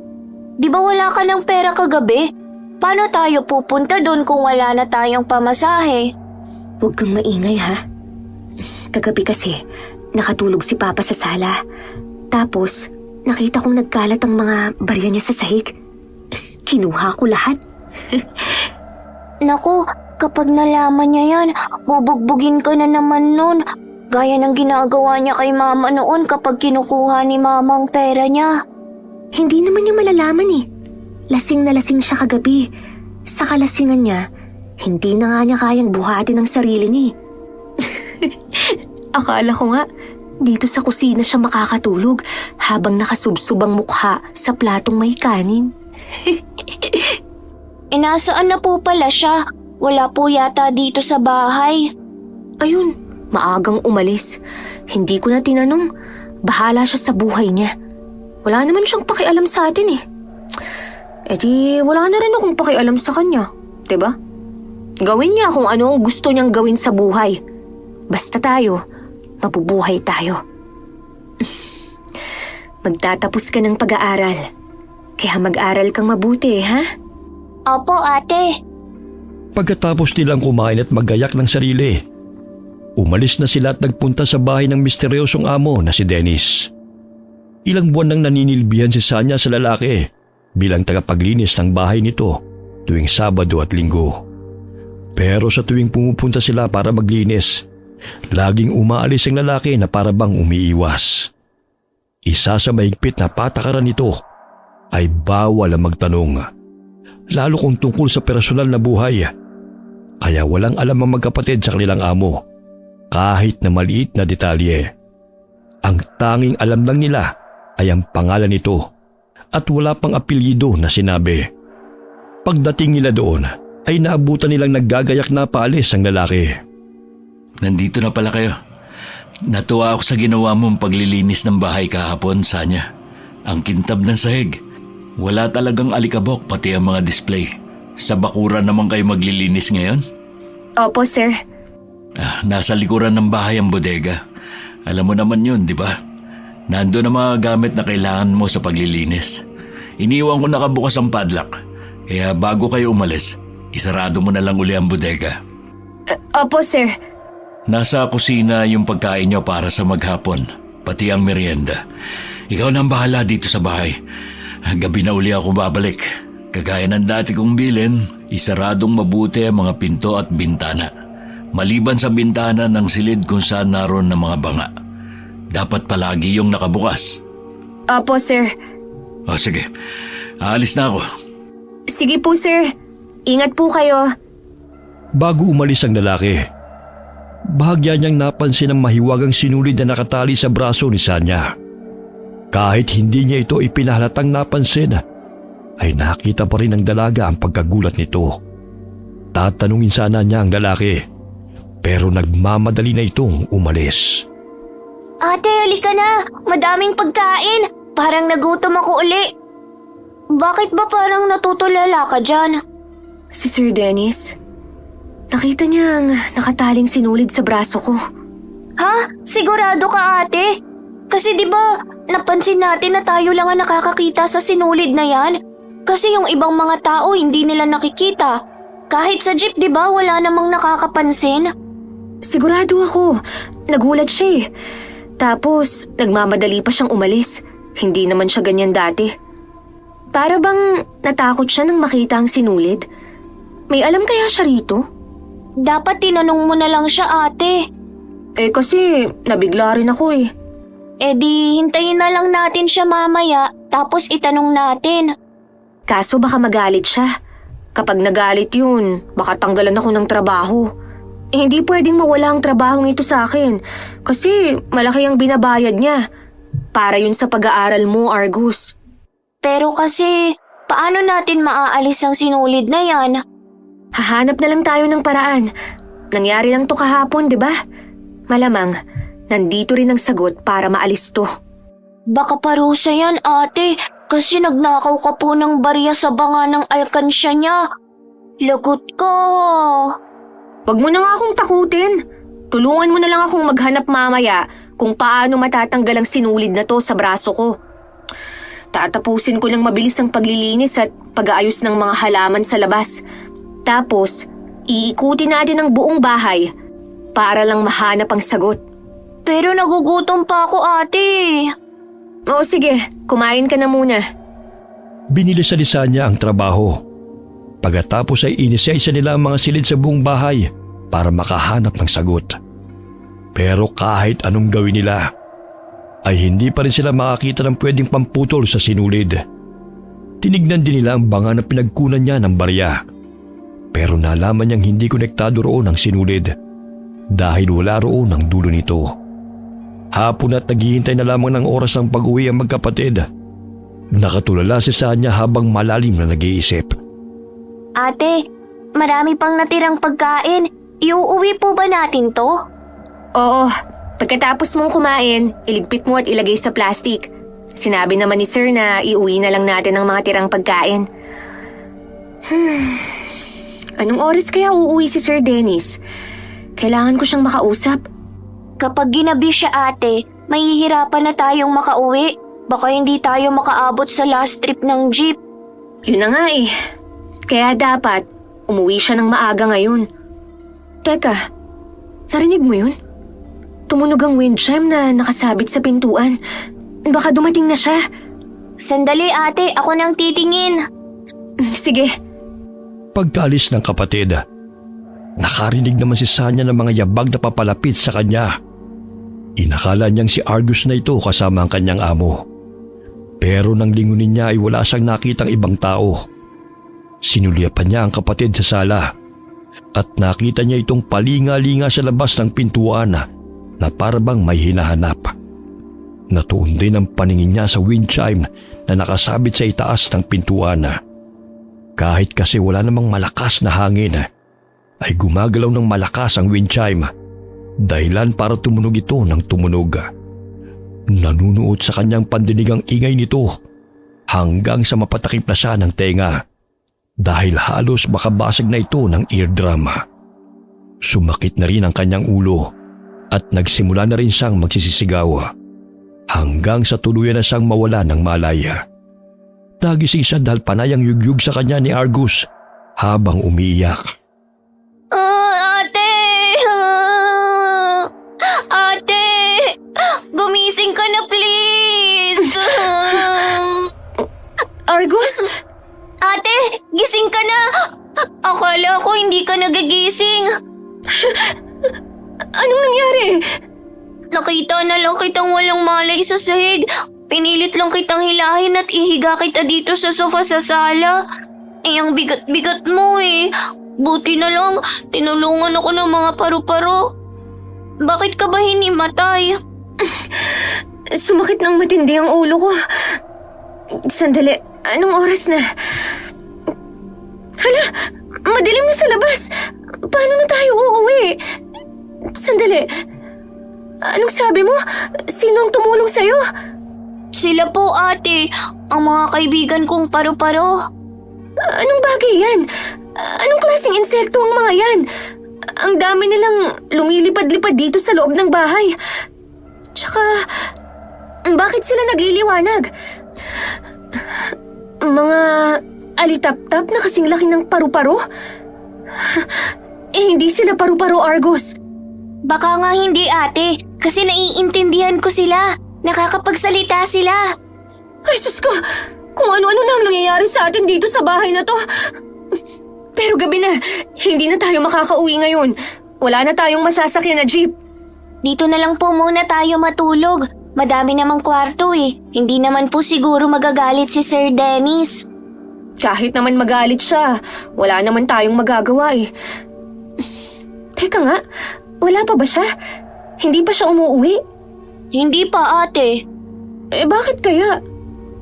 Di ba wala ka ng pera kagabi? Paano tayo pupunta doon kung wala na tayong pamasahe? Huwag kang maingay ha. Kagabi kasi, nakatulog si Papa sa sala. Tapos, nakita kong nagkalat ang mga barya niya sa sahig. Kinuha ko lahat. Naku, kapag nalaman niya yan, bubugbugin ka na naman nun. Gaya ng ginagawa niya kay mama noon kapag kinukuha ni mama ang pera niya. Hindi naman niya malalaman eh. Lasing na lasing siya kagabi. Sa kalasingan niya, hindi na nga niya kayang buhatin ang sarili niya. Akala ko nga, dito sa kusina siya makakatulog habang nakasubsob ang mukha sa platong may kanin. Nasaan na po pala siya? Wala po yata dito sa bahay. Ayun, maagang umalis. Hindi ko na tinanong. Bahala siya sa buhay niya. Wala naman siyang pakialam sa atin eh. E di, wala na rin akong pakialam sa kanya. 'Di ba? Gawin niya kung ano ang gusto niyang gawin sa buhay. Basta tayo, mabubuhay tayo. Magtatapos ka ng pag-aaral. Kaya mag-aral kang mabuti, ha? Opo, ate. Pagkatapos nilang kumain at magayak ng sarili, umalis na sila at nagpunta sa bahay ng misteryosong amo na si Dennis. Ilang buwan nang naninilbihan si Sanya sa lalaki bilang tagapaglinis ng bahay nito tuwing Sabado at Linggo. Pero sa tuwing pumupunta sila para maglinis, laging umaalis ang lalaki na para bang umiiwas. Isa sa mahigpit na patakaran nito ay bawal ang magtanong, lalo kung tungkol sa personal na buhay. Kaya walang alam ang magkapatid sa kanilang amo, kahit na maliit na detalye. Ang tanging alam lang nila ay ang pangalan nito at wala pang apelyido na sinabi. Pagdating nila doon ay naabutan nilang naggagayak na paalis ang lalaki. Nandito na pala kayo. Natuwa ako sa ginawa mong paglilinis ng bahay kahapon, Sanya. Ang kintab ng sahig. Wala talagang alikabok pati ang mga display. Sa bakuran naman kayo maglilinis ngayon? Opo, sir. Nasa likuran ng bahay ang bodega. Alam mo naman yun, di ba? Nando na mga gamit na kailangan mo sa paglilinis. Iniwan ko nakabukas ang padlock. Kaya bago kayo umalis, isarado mo na lang uli ang bodega. Opo, sir. Nasa kusina yung pagkain nyo para sa maghapon, pati ang merienda. Ikaw na ang bahala dito sa bahay. Gabi na uli ako babalik. Kagaya ng dati kong bilin, isaradong mabuti ang mga pinto at bintana. Maliban sa bintana ng silid kung saan naroon ng mga banga. Dapat palagi yung nakabukas. Opo, sir. O sige, aalis na ako. Sige po, sir. Ingat po kayo. Bago umalis ang lalaki, bahagya niyang napansin ang mahiwagang sinulid na nakatali sa braso ni Sanya. Kahit hindi niya ito ipinahalatang napansin, ay nakita pa rin ng dalaga ang pagkagulat nito. Tatanungin sana niya ang lalaki, pero nagmamadali na itong umalis. Ate, halika na. Madaming pagkain. Parang nagutom ako uli. Bakit ba parang natutulala ka dyan? Si Sir Dennis, nakita niya ang nakataling sinulid sa braso ko. Ha? Sigurado ka, ate? Kasi di ba napansin natin na tayo lang ang nakakakita sa sinulid na yan. Kasi yung ibang mga tao hindi nila nakikita. Kahit sa jeep, di ba, wala namang nakakapansin? Sigurado ako. Nagulat siya eh. Tapos, nagmamadali pa siyang umalis. Hindi naman siya ganyan dati. Para bang natakot siya nang makita ang sinulid? May alam kaya siya rito? Dapat tinanong mo na lang siya, ate. Eh kasi, nabigla rin ako eh. E di, hintayin na lang natin siya mamaya, tapos itanong natin. Kaso baka magalit siya. Kapag nagalit yun, baka tanggalan ako ng trabaho. Eh hindi pwedeng mawala ang trabahong ito sa akin. Kasi malaki ang binabayad niya. Para yun sa pag-aaral mo, Argus. Pero kasi, paano natin maaalis ang sinulid na yan? Hahanap na lang tayo ng paraan. Nangyari lang to kahapon, di ba? Malamang, nandito rin ang sagot para maalis to. Baka parusa yan, ate, kasi nagnakaw ka po ng barya sa banga ng alkansya niya. Lagot ka. Wag mo na nga akong takutin. Tulungan mo na lang akong maghanap mamaya kung paano matatanggal ang sinulid na to sa braso ko. Tatapusin ko lang mabilis ang paglilinis at pag-aayos ng mga halaman sa labas. Tapos, iikutin natin ang buong bahay para lang mahanap ang sagot. Pero nagugutom pa ako, ate. Oo sige, kumain ka na muna. Binilisan niya ang trabaho. Pagkatapos ay inisya-isa nila ang mga silid sa buong bahay para makahanap ng sagot. Pero kahit anong gawin nila, ay hindi pa rin sila makakita ng pwedeng pamputol sa sinulid. Tinignan din nila ang banga na pinagkunan niya ng barya. Pero nalaman niyang hindi konektado roon ang sinulid dahil wala roon ang dulo nito. Hapon at naghihintay na lamang ng oras ng pag-uwi ang magkapatid. Nakatulala si Sanya habang malalim na nag-iisip. Ate, marami pang natirang pagkain. Iuuwi po ba natin to? Oo, pagkatapos mong kumain, iligpit mo at ilagay sa plastic. Sinabi naman ni Sir na iuwi na lang natin ang mga tirang pagkain. Anong oras kaya uuwi si Sir Dennis? Kailangan ko siyang makausap. Kapag ginabi siya, ate, mahihirapan na tayong makauwi. Baka hindi tayo makaabot sa last trip ng jeep. Yun na nga eh. Kaya dapat, umuwi siya ng maaga ngayon. Teka, narinig mo yun? Tumunog ang wind chime na nakasabit sa pintuan. Baka dumating na siya. Sandali, ate, ako nang titingin. Sige. Pagkaalis ng kapatid, nakarinig naman si Sanya ng mga yabag na papalapit sa kanya. Inakala niyang si Argus na ito kasama ang kanyang amo. Pero nang lingunin niya ay wala siyang nakitang ibang tao. Sinulipan niya ang kapatid sa sala at nakita niya itong palinga-linga sa labas ng pintuan na parabang may hinahanap. Natuon din ang paningin niya sa wind chime na nakasabit sa itaas ng pintuan. Kahit kasi wala namang malakas na hangin, ay gumagalaw ng malakas ang wind chime, dahilan para tumunog ito ng tumunog. Nanunuot sa kanyang pandinig ang ingay nito hanggang sa mapatakip na siya ng tenga dahil halos makabasag na ito ng eardrum. Sumakit na rin ang kanyang ulo at nagsimula na rin siyang magsisisigaw hanggang sa tuluyan na siyang mawala ng malaya. Nagising siya dahil panayang yugyug sa kanya ni Argus habang umiiyak. Ate! Ate! Gumising ka na, please! Argus? Ate! Gising ka na! Akala ko hindi ka nagigising. Anong nangyari? Nakita na lang kitang walang malay sa sahig. Pinilit lang kitang hilahin at ihiga kita dito sa sofa sa sala. Eh, ang bigat-bigat mo eh. Buti na lang, tinulungan ako ng mga paru-paro. Bakit ka ba hinimatay? Sumakit ng matindi ang ulo ko. Sandali, anong oras na? Hala, madilim na sa labas. Paano na tayo uuwi? Sandali, anong sabi mo? Sino ang tumulong sa'yo? Sila po, ate. Ang mga kaibigan kong paru-paro. Anong bagay yan? Anong klaseng insekto ang mga yan? Ang dami nilang lumilipad-lipad dito sa loob ng bahay. Tsaka, Bakit sila nagliliwanag? Mga alitap-tap na kasing laki ng paru-paro? Hindi sila paru-paro, Argus. Baka nga hindi, ate. Kasi naiintindihan ko sila. Nakakapagsalita sila. Ay, sus ko! Kung ano-ano na ang nangyayari sa atin dito sa bahay na to. Pero gabi na, hindi na tayo makakauwi ngayon. Wala na tayong masasakyan na jeep. Dito na lang po muna tayo matulog. Madami namang kwarto eh. Hindi naman po siguro magagalit si Sir Dennis. Kahit naman magalit siya, wala naman tayong magagawa eh. Teka nga, wala pa ba siya? Hindi pa siya umuwi? Hindi pa, ate. Bakit kaya?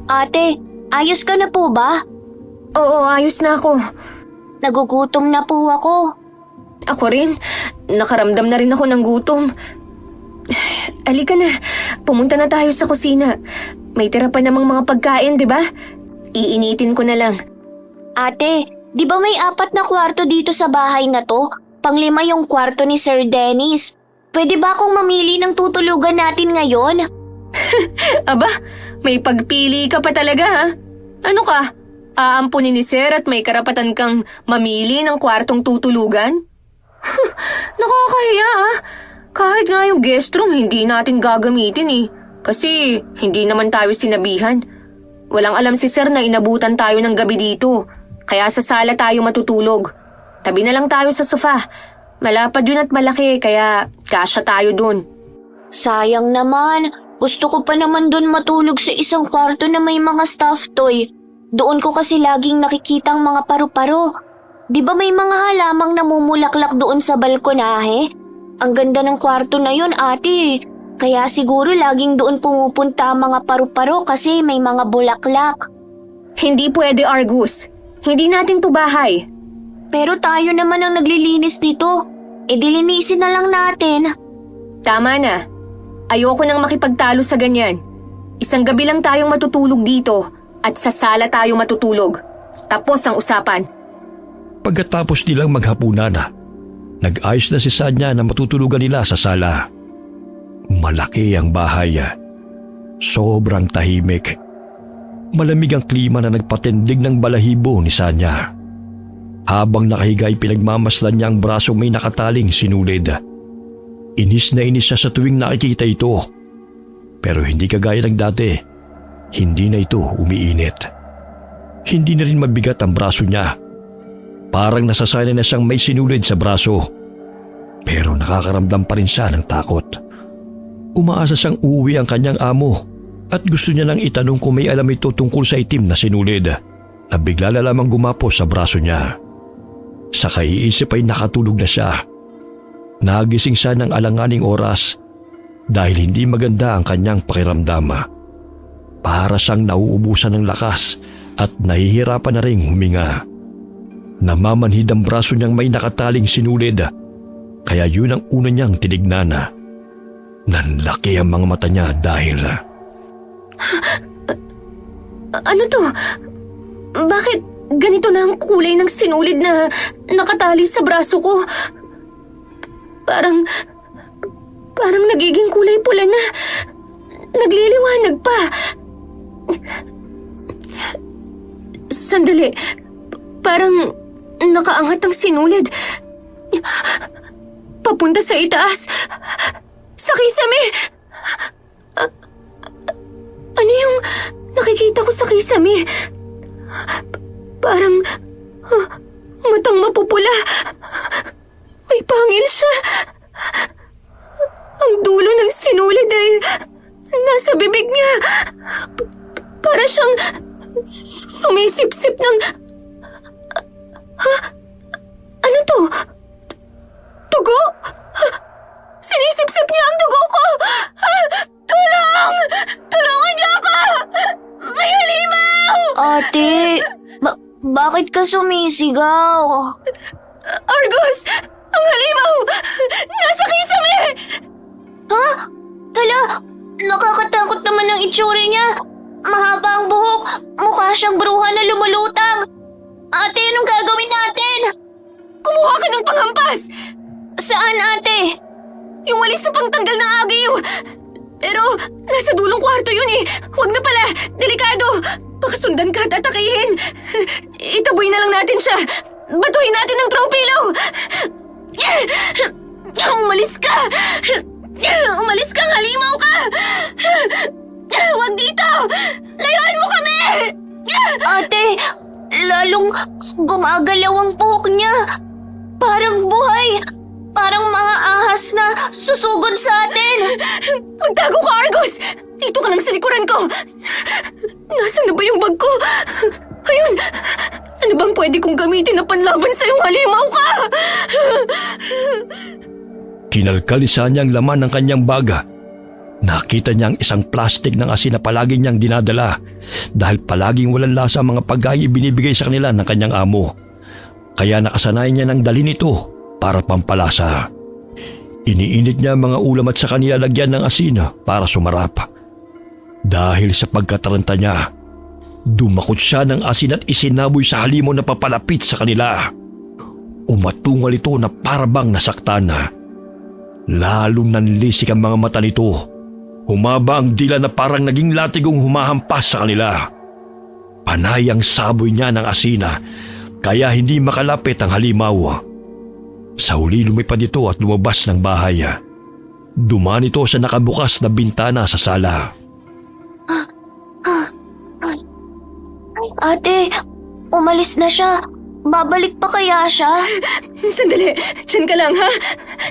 Ate, ayos ka na po ba? Oo, ayos na ako. Nagugutom na po ako. Ako rin, nakaramdam na rin ako ng gutom. Halika na, pumunta na tayo sa kusina. May tira pa namang mga pagkain, di ba? Iinitin ko na lang. Ate, di ba may 4 na kwarto dito sa bahay na to? Pang-5 yung kwarto ni Sir Dennis. Pwede ba akong mamili ng tutulugan natin ngayon? Aba, may pagpili ka pa talaga ha? Ano ka? Aampunin ni Sir at may karapatan kang mamili ng kwartong tutulugan? Nakakahiya ha? Kahit nga yung guest room hindi natin gagamitin eh. Kasi hindi naman tayo sinabihan. Walang alam si Sir na inabutan tayo ng gabi dito. Kaya sa sala tayo matutulog. Tabi na lang tayo sa sofa. Malapad yun at malaki kaya kasya tayo dun. Sayang naman. Gusto ko pa naman doon matulog sa isang kwarto na may mga stuffed toy. Doon ko kasi laging nakikitang mga paru-paro. Di ba may mga halamang namumulaklak doon sa balkonahe? Ang ganda ng kwarto na yun, ate. Kaya siguro laging doon pumupunta ang mga paru-paro kasi may mga bulaklak. Hindi pwede, Argus. Hindi natin to bahay. Pero tayo naman ang naglilinis nito. E dilinisin na lang natin. Tama na. Ayoko nang makipagtalo sa ganyan. Isang gabi lang tayong matutulog dito at sa sala tayo matutulog. Tapos ang usapan. Pagkatapos nilang maghapunan, nag-ayos na si Sanya na matutulugan nila sa sala. Malaki ang bahay. Sobrang tahimik. Malamig ang klima na nagpatindig ng balahibo ni Sanya. Habang nakahiga ay pinagmamasdan niya ang braso may nakataling sinulid. Inis na inis siya sa tuwing nakikita ito. Pero hindi kagaya ng dati. Hindi na ito umiinit. Hindi na rin mabigat ang braso niya. Parang nasasanay na siyang may sinulid sa braso. Pero nakakaramdam pa rin siya ng takot. Umaasa siyang uuwi ang kanyang amo at gusto niya nang itanong kung may alam ito tungkol sa itim na sinulid na bigla na lamang gumapos sa braso niya. Sa kaiisip ay nakatulog na siya. Nagising siya ng alanganing oras dahil hindi maganda ang kanyang pakiramdam. Para siyang nauubusan ng lakas at nahihirapan na ring huminga. Namamanhid ang braso niyang may nakataling sinulid kaya yun ang una niyang tinignan. Nanlaki ang mga mata niya dahil... Ano to? Bakit ganito na ang kulay ng sinulid na nakatali sa braso ko? Parang nagiging kulay pula na. Nagliliwanag pa. Sandali. Parang nakaangat ang sinulid. Papunta sa itaas. Sa kisame. Ano yung nakikita ko sa kisame? Parang matang mapupula. May pangil siya. Ang dulo ng sinulid ay nasa bibig niya. Para siyang sumisip-sip ng... Ano to? Dugo? Sinisip-sip niya ang dugo ko! Tulong! Tulungan niyo ako! May halimaw! Ate, bakit ka sumisigaw? Argus! Ang halimaw! Nasa kisame! Ha? Tala, nakakatakot naman ang itsura niya. Mahaba ang buhok, mukha siyang bruha na lumulutang. Ate, anong gagawin natin? Kumuha ka ng panghampas! Saan, ate? Yung walis sa pangtanggal ng agiw! Pero nasa dulong kwarto yun eh. Huwag na pala. Delikado. Baka sundan ka at atakihin. Itaboy na lang natin siya. Batuhin natin ng throw pillow. Umalis ka. Umalis ka, halimaw ka. Huwag dito. Layuan mo kami. Ate, lalong gumagalaw ang buhok niya. Parang buhay. Parang mga ahas na susugod sa atin. Magtago ka, Argos. Dito ka lang sa likuran ko. Nasaan na ba yung bag ko? Ayun. Ano bang pwede kong gamitin na panlaban sa iyong halimaw ka? Kinalkalisa niya ang laman ng kanyang baga. Nakita niya ang isang plastik ng asin na palagi niyang dinadala dahil palaging walang lasa ang mga pagkain ibinibigay sa kanila ng kanyang amo. Kaya nakasanayan niya ng dalhin ito para pampalasa. Iniinit niya ang mga ulam at sa kanila lagyan ng asin para sumarap. Dahil sa pagkataranta niya, dumakot siya ng asin at isinaboy sa halimaw na papalapit sa kanila. Umatungal ito na parabang nasaktan. Lalong nanlisik ang mga mata nito. Humaba ang dila na parang naging latigong humahampas sa kanila. Panay ang saboy niya ng asina, kaya hindi makalapit ang halimaw. Sa huli lumipad ito at lumabas ng bahay. Dumaan ito sa nakabukas na bintana sa sala. Ate, umalis na siya. Babalik pa kaya siya? Sandali, dyan ka lang ha.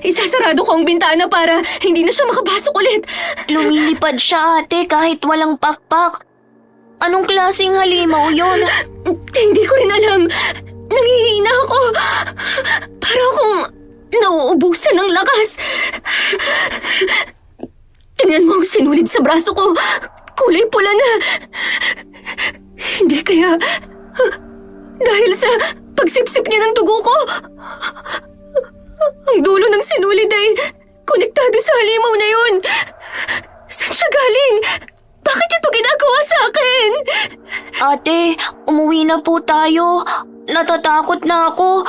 Isasarado ko ang bintana para hindi na siya makapasok ulit. Lumilipad siya, ate, kahit walang pakpak. Anong klaseng halimaw yon? Hindi ko rin alam. Nangihina ako. Para akong nauubusan ng lakas. Tingnan mo ang sinulid sa braso ko. Kulay pula na. Hindi kaya... dahil sa pagsipsip niya ng dugo ko. Ang dulo ng sinulid ay konektado sa halimaw na yun. Saan siya galing? Bakit ito ginagawa sa akin? Ate, umuwi na po tayo. Natatakot na ako.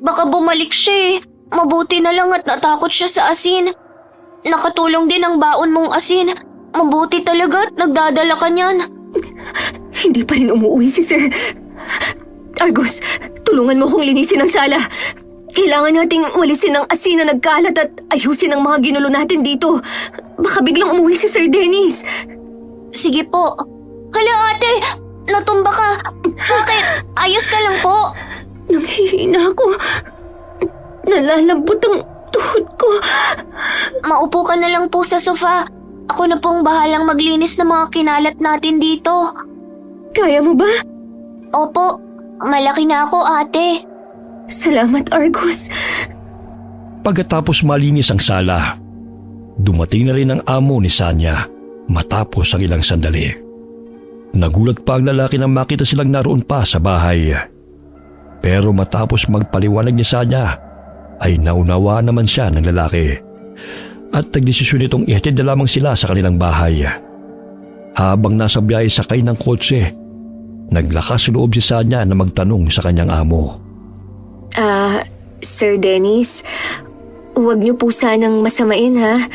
Baka bumalik siya eh. Mabuti na lang at natakot siya sa asin. Nakatulong din ang baon mong asin. Mabuti talaga at nagdadala ka niyan. Hindi pa rin umuwi si Sir. Argos, tulungan mo kong linisin ang sala. Kailangan nating walisin ang asin na nagkalat at ayusin ang mga ginulo natin dito. Baka biglang umuwi si Sir Dennis. Sige po. Hala ate, natumba ka. Bakit? Ayos ka lang po. Nanghihina ako. Nalalambot ang tuhod ko. Maupo ka na lang po sa sofa. Ako na pong bahalang maglinis ng mga kinalat natin dito. Kaya mo ba? Opo, malaki na ako ate. Salamat, Argos. Pagkatapos malinis ang sala, dumating na rin ang amo ni Sanya matapos ang ilang sandali. Nagulat pa ang lalaki nang makita silang naroon pa sa bahay. Pero matapos magpaliwanag ni Sanya, ay naunawa naman siya ng lalaki. At nagdesisyon itong ihatid na lamang sila sa kanilang bahay. Habang nasa biyahe sakay ng kotse, naglakas loob si Sanya na magtanong sa kanyang amo. Sir Dennis, huwag niyo po sanang masamain ha.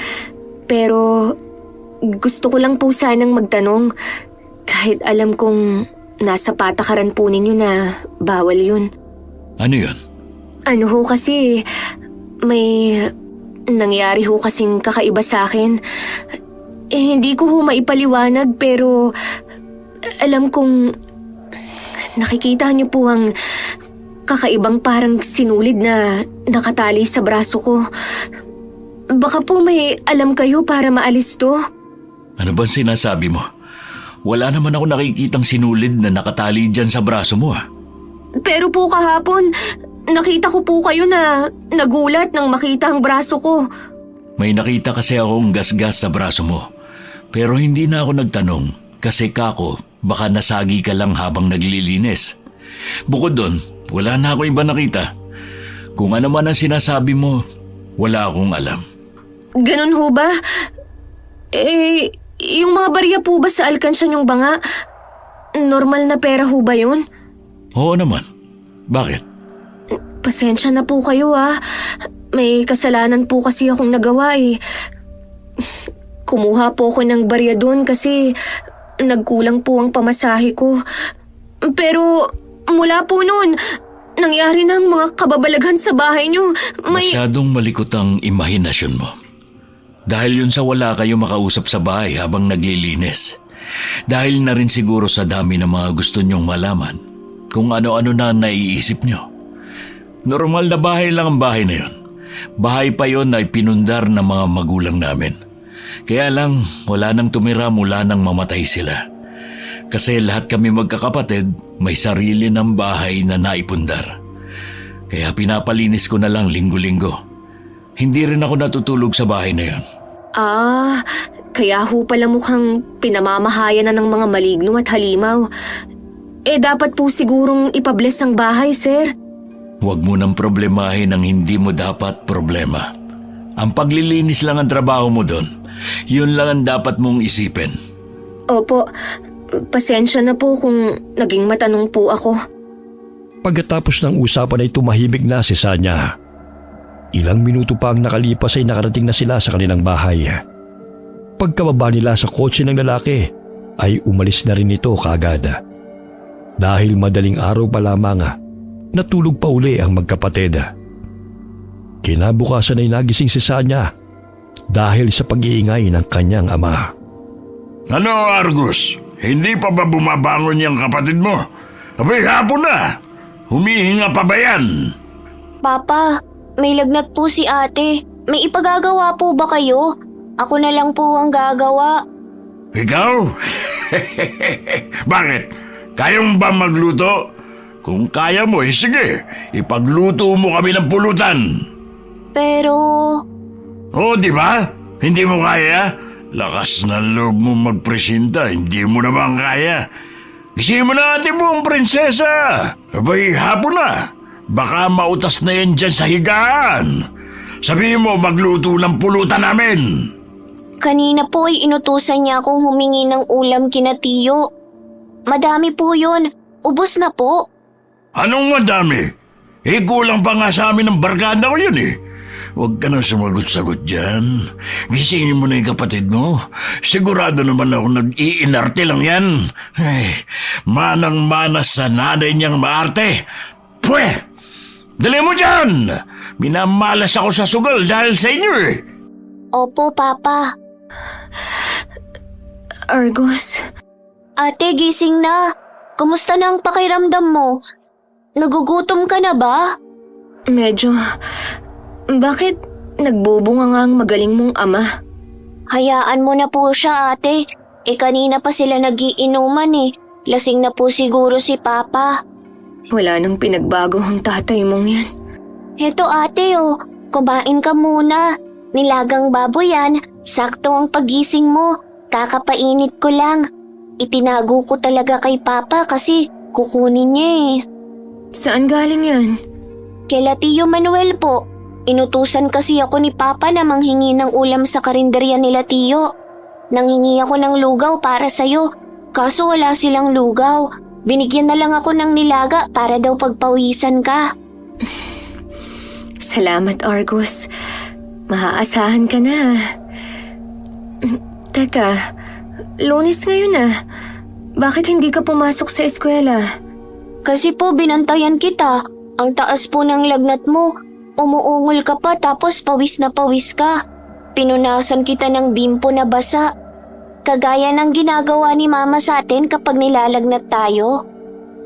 Pero gusto ko lang po sanang magtanong kahit alam kong nasa patakaran po ninyo na bawal yun. Ano yun? Ano ho kasi, may nangyari ho kasing kakaiba sa akin. Hindi ko ho maipaliwanag pero alam kong nakikita niyo po ang kakaibang parang sinulid na nakatali sa braso ko. Baka po may alam kayo para maalis to? Ano ba sinasabi mo? Wala naman ako nakikitang sinulid na nakatali dyan sa braso mo Pero po kahapon, nakita ko po kayo na nagulat nang makita ang braso ko. May nakita kasi akong gasgas sa braso mo. Pero hindi na ako nagtanong kasi kako baka nasagi ka lang habang naglilinis. Bukod doon, wala na ako iba nakita. Kung ano man ang sinasabi mo, wala akong alam. Ganun ho ba? Yung mga barya po ba sa alkansya niyong banga? Normal na pera ho ba yun? Oo naman. Bakit? Pasensya na po kayo May kasalanan po kasi akong nagawa Kumuha po ako ng barya doon kasi nagkulang po ang pamasahe ko. Pero mula po noon, nangyari na ang mga kababalaghan sa bahay niyo. Masyadong malikot ang imahinasyon mo. Dahil yun sa wala kayo makausap sa bahay habang naglilinis. Dahil na rin siguro sa dami ng mga gusto nyong malaman kung ano-ano na naiisip nyo. Normal na bahay lang ang bahay na yun. Bahay pa yun ay pinundar ng mga magulang namin. Kaya lang wala nang tumira mula nang mamatay sila. Kasi lahat kami magkakapatid may sarili ng bahay na naipundar. Kaya pinapalinis ko na lang linggo-linggo. Hindi rin ako natutulog sa bahay na yun. Kaya ho pala mukhang pinamamahayan na ng mga maligno at halimaw. Dapat po sigurong ipabless ang bahay, sir. Huwag mo nang problemahin ang hindi mo dapat problema. Ang paglilinis lang ang trabaho mo doon. Yun lang ang dapat mong isipin. Opo, pasensya na po kung naging matanong po ako. Pagkatapos ng usapan ay tumahimik na si Sanya. Ilang minuto pa ang nakalipas ay nakarating na sila sa kanilang bahay. Pagkababa nila sa kotse ng lalaki ay umalis na rin ito kaagad. Dahil madaling araw pa lamang, natulog pa uli ang magkapatid. Kinabukasan ay nagising si Sanya dahil sa pag-iingay ng kanyang ama. Ano, Argus? Hindi pa ba bumabangon yung kapatid mo? Abay, hapon na. Humihinga pa ba yan? Papa, may lagnat po si ate. May ipagagawa po ba kayo? Ako na lang po ang gagawa. Ikaw? Bakit? Kaya mo ba magluto? Kung kaya mo, sige. Ipagluto mo kami ng pulutan. Pero... Oo, di ba? Hindi mo kaya? Lakas na loob mo magpresenta, hindi mo naman kaya. Gisingin mo na ate mo ang prinsesa. Abay, hapon na. Baka mautas na yan dyan sa higaan. Sabihin mo, magluto ng pulutan namin. Kanina po ay inutusan niya akong humingi ng ulam kina Tiyo. Madami po yun. Ubus na po. Anong madami? Kulang pa nga sa amin ng barkada ko yun eh. Huwag ka na sumagot-sagot dyan. Gisingin mo na yung kapatid mo. Sigurado naman ako nag-iinarte lang yan. Manang-mana sa nanay niyang maarte. Pwe! Dali mo dyan! Minamalas ako sa sugal dahil sa inyo eh. Opo, Papa. Argus, Ate, gising na. Kumusta na ang pakiramdam mo? Nagugutom ka na ba? medyo... Bakit nagbubunga nga ang magaling mong ama? Hayaan mo na po siya, ate. Kanina pa sila nagiinuman eh. Lasing na po siguro si Papa. Wala nang pinagbago ang tatay mong yan. Heto ate oh, kumain ka muna. Nilagang baboy yan, sakto ang pagising mo. Kakapainit ko lang. Itinago ko talaga kay Papa kasi kukunin niya eh. Saan galing yan? Kila Tio Manuel po. Inutusan kasi ako ni Papa na manghingi ng ulam sa karinderya nila Tio. Nanghingi ako ng lugaw para sa'yo. Kaso wala silang lugaw. Binigyan na lang ako ng nilaga para daw pagpawisan ka. Salamat, Argus. Maaasahan ka na. Teka, Lunes ngayon na. Bakit hindi ka pumasok sa eskwela? Kasi po binantayan kita. Ang taas po ng lagnat mo. Umuungol ka pa tapos pawis na pawis ka. Pinunasan kita ng bimpo na basa. Kagaya ng ginagawa ni Mama sa atin kapag nilalagnat tayo.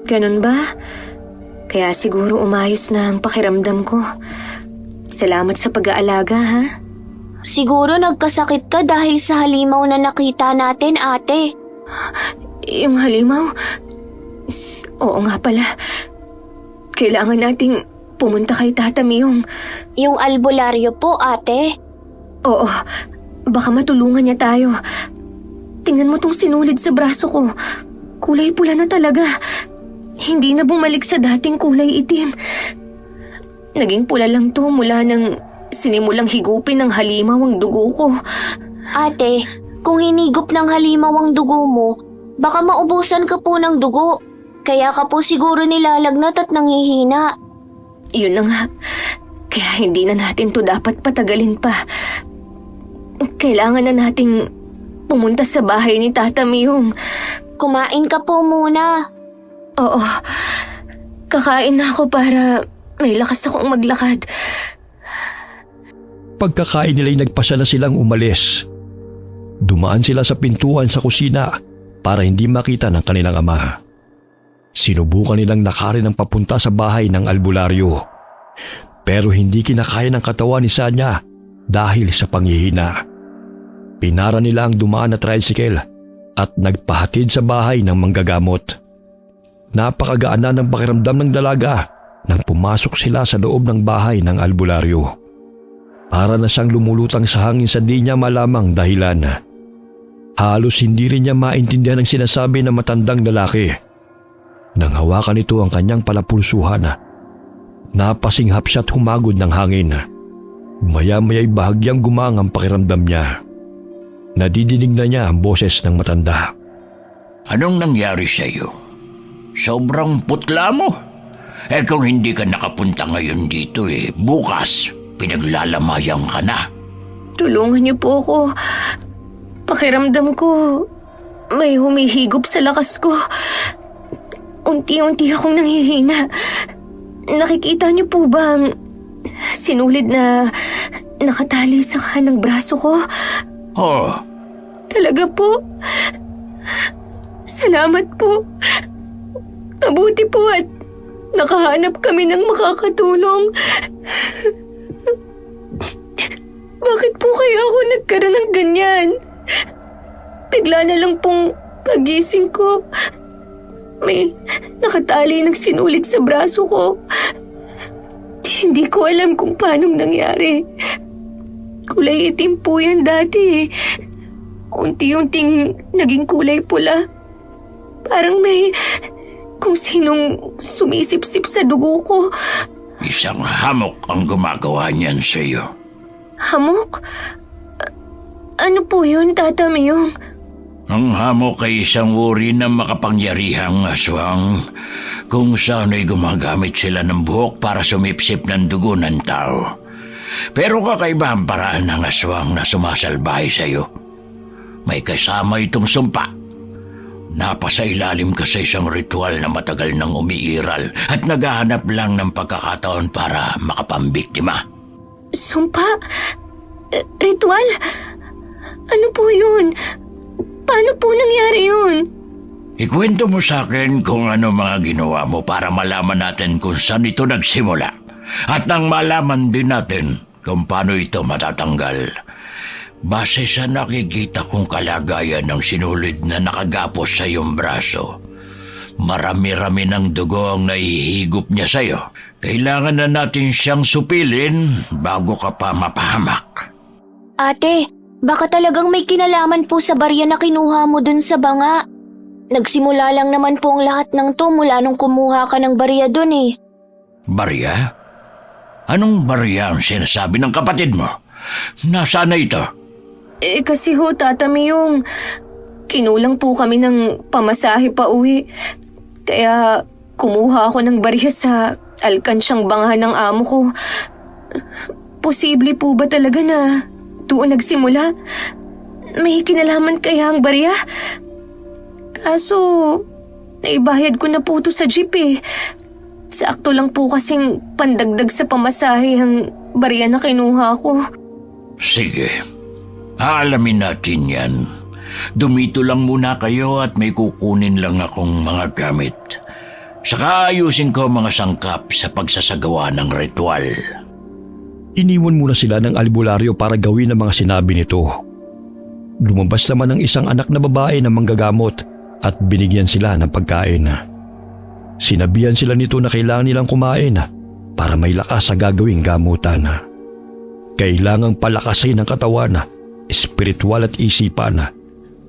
Ganun ba? Kaya siguro umayos na ang pakiramdam ko. Salamat sa pag-aalaga, ha? Siguro nagkasakit ka dahil sa halimaw na nakita natin, ate. Yung halimaw? Oo nga pala. Kailangan nating pumunta kay Tata Miyong. Yung albularyo po, ate. Oo, baka matulungan niya tayo. Tingnan mo tong sinulid sa braso ko. Kulay pula na talaga. Hindi na bumalik sa dating kulay itim. Naging pula lang to mula nang sinimulang higupin ng halimaw ang dugo ko. Ate, kung hinigop ng halimaw ang dugo mo, baka maubusan ka po ng dugo. Kaya ka po siguro nilalagnat at nanghihina. Yun na nga. Kaya hindi na natin to dapat patagalin pa. kailangan na nating pumunta sa bahay ni Tata Miyong. Kumain ka po muna. Oo, kakain na ako para may lakas akong maglakad. Pagkakain nila'y nagpasya na silang umalis. Dumaan sila sa pintuan sa kusina para hindi makita ng kanilang ama. Sinubukan nilang nakarin ang papunta sa bahay ng albularyo. Pero hindi kinakaya ng katawan ni Sanya dahil sa panghihina. Pinara nila ang dumaan na tricycle at nagpahatid sa bahay ng manggagamot. Napakagaan na ng pakiramdam ng dalaga nang pumasok sila sa loob ng bahay ng albularyo. Para na siyang lumulutang sa hangin sa di niya malamang dahilan. Halos hindi rin niya maintindihan ang sinasabi ng matandang lalaki. Nang hawakan ito ang kanyang palapulsuhan, napasinghap siya at humagod ng hangin. Maya-maya'y bahagyang gumang ang pakiramdam niya. Nadidinig na niya ang boses ng matanda. Anong nangyari sa iyo? Sobrang putla mo. Kung hindi ka nakapunta ngayon dito bukas, pinaglalamayan ka na. Tulungan niyo po ako. Pakiramdam ko, may humihigop sa lakas ko. Unti-unti akong nanghihina. Nakikita niyo po ba ang sinulid na nakatali sa kanang braso ko? Oh, Talaga po. Salamat po. Mabuti po at nakahanap kami ng makakatulong. Bakit po kaya ako nagkaroon ng ganyan? Bigla na lang pong pagising ko. May nakatali ng sinulid sa braso ko. Hindi ko alam kung paanong nangyari. Kulay itim po yan dati. Unti-unting naging kulay pula. Parang may kung sinong sumisip-sip sa dugo ko. isang hamok ang gumagawa niyan sa iyo. Hamok? Ano po yun, Tata Miyong? Ang hamok ay isang uri ng makapangyarihang aswang kung saan ay gumagamit sila ng buhok para sumipsip ng dugo ng tao. Pero kakaiba ang paraan ng aswang na sumasalbahe sa iyo. May kasama itong sumpa. Napasailalim ka sa isang ritual na matagal nang umiiral at naghahanap lang ng pagkakataon para makapambiktima. Sumpa? Ritual? Ano po yun? Paano po nangyari yun? Ikwento mo sa akin kung ano mga ginawa mo para malaman natin kung saan ito nagsimula. At nang malaman din natin kung paano ito matatanggal. Base sa nakikita kong kalagayan ng sinulid na nakagapos sa iyong braso, marami-rami ng dugo ang naihigop niya sa iyo. Kailangan na natin siyang supilin bago ka pa mapahamak. Ate, baka talagang may kinalaman po sa barya na kinuha mo dun sa banga. Nagsimula lang naman po ang lahat ng to mula nung kumuha ka ng barya dun eh. Barya? Anong barya ang sinasabi ng kapatid mo? Nasaan na ito? Kasi ho, Tata Miyong, kinulang po kami ng pamasahe pa uwi. Kaya kumuha ako ng barya sa alkansyang bangha ng amo ko. Posible po ba talaga na doon nagsimula? May kinalaman kaya ang barya? Kaso, naibayad ko na po ito sa jeep eh. Sakto lang po kasing pandagdag sa pamasahe ang barya na kinuha ko. Sige, aalamin natin yan. Dumito lang muna kayo at may kukunin lang akong mga gamit. Saka ayusin ko mga sangkap sa pagsasagawa ng ritual. Iniwan muna sila ng albularyo para gawin ang mga sinabi nito. Lumabas naman ang isang anak na babae na manggagamot at binigyan sila ng pagkain. Sinabihan sila nito na kailangan nilang kumain para may lakas sa gagawing gamutan. Kailangang palakasin ang katawan, espiritual at isipan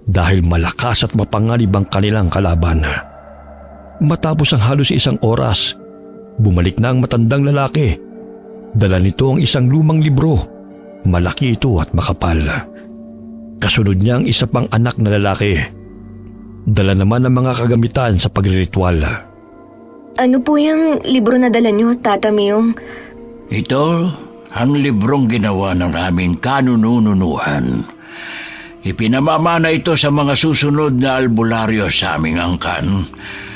dahil malakas at mapanganib ang kanilang kalaban. Matapos ang halos isang oras, bumalik na ang matandang lalaki. Dala nito ang isang lumang libro. Malaki ito at makapal. Kasunod niya ang isa pang anak na lalaki. Dala naman ang mga kagamitan sa pagriritual. Ano po yung libro na dala niyo, Tata Miyong? Ito ang librong ginawa ng aming kanununuhan. Ipinamamana ito sa mga susunod na albularyo sa aming angkan.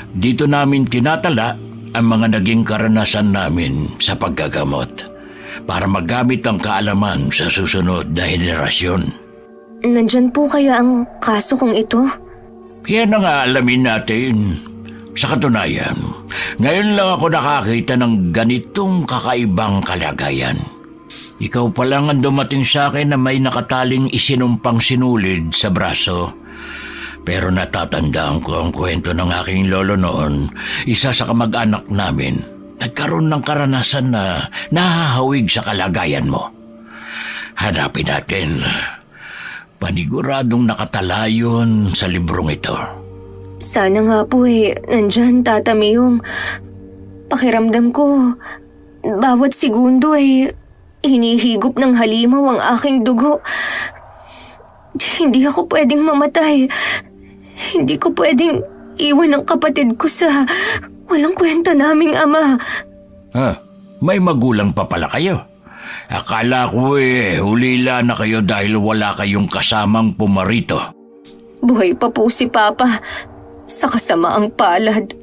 Dito namin tinatala ang mga naging karanasan namin sa paggagamot para magamit ang kaalaman sa susunod na henerasyon. Nandyan po kaya ang kaso kong ito? Yan ang aalamin natin. Sa katunayan, ngayon lang ako nakakita ng ganitong kakaibang kalagayan. Ikaw pa lang ang dumating sa akin na may nakataling isinumpang sinulid sa braso. Pero natatandaan ko ang kwento ng aking lolo noon, isa sa kamag-anak namin. Nagkaroon ng karanasan na nahahawig sa kalagayan mo. Hanapin natin. Paniguradong nakatalayon sa librong ito. Sana nga po nandyan, Tata Miyong. Pakiramdam ko, bawat segundo hinihigop ng halimaw ang aking dugo. Hindi ako pwedeng mamatay. Hindi ko pwedeng iwan ang kapatid ko sa walang kwenta naming ama. May magulang pa pala kayo. Akala ko hulila na kayo dahil wala kayong kasamang pumarito. Buhay pa po si Papa sa kasamaang palad.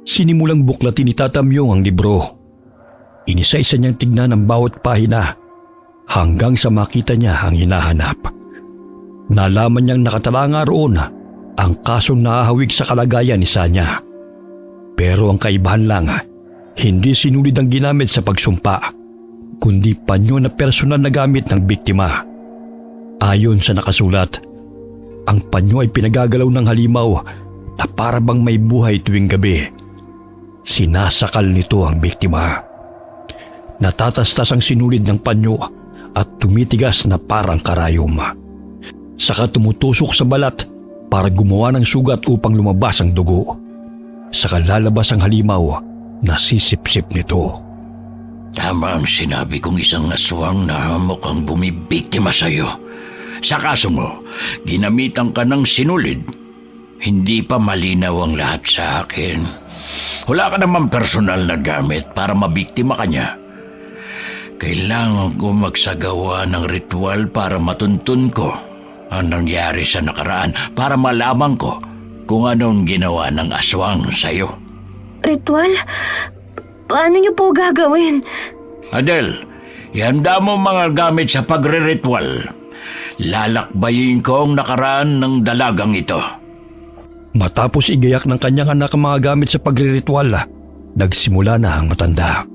Sinimulang buklatin ni Tata Myong ang libro. Inisa-isa niyang tignan ang bawat pahina hanggang sa makita niya ang hinahanap. Nalaman niyang nakatalanga roon ang kasong nahahawig sa kalagayan ni Sanya. Pero ang kaibahan lang, hindi sinulid ang ginamit sa pagsumpa, kundi panyo na personal na gamit ng biktima. Ayon sa nakasulat, ang panyo ay pinagagalaw ng halimaw na para bang may buhay tuwing gabi. Sinasakal nito ang biktima. Natatastas ang sinulid ng panyo at tumitigas na parang karayom. Saka tumutusok sa balat para gumawa ng sugat upang lumabas ang dugo. Saka lalabas ang halimaw na sisip-sip nito. Tama ang sinabi kong isang aswang na mukhang bumibiktima sa'yo. Sa kaso mo, ginamitan ka ng sinulid. Hindi pa malinaw ang lahat sa akin. Wala ka naman personal na gamit para mabiktima ka niya. Kailangan ko magsagawa ng ritual para matuntun ko ang nangyari sa nakaraan, para malaman ko kung anong ginawa ng aswang sa'yo. Ritual? Paano niyo po gagawin? Adel, ihanda mo mga gamit sa pagre-ritual. Lalakbayin ko ang nakaraan ng dalagang ito. Matapos igayak ng kanyang anak ang mga gamit sa pagre-ritual, nagsimula na ang matanda.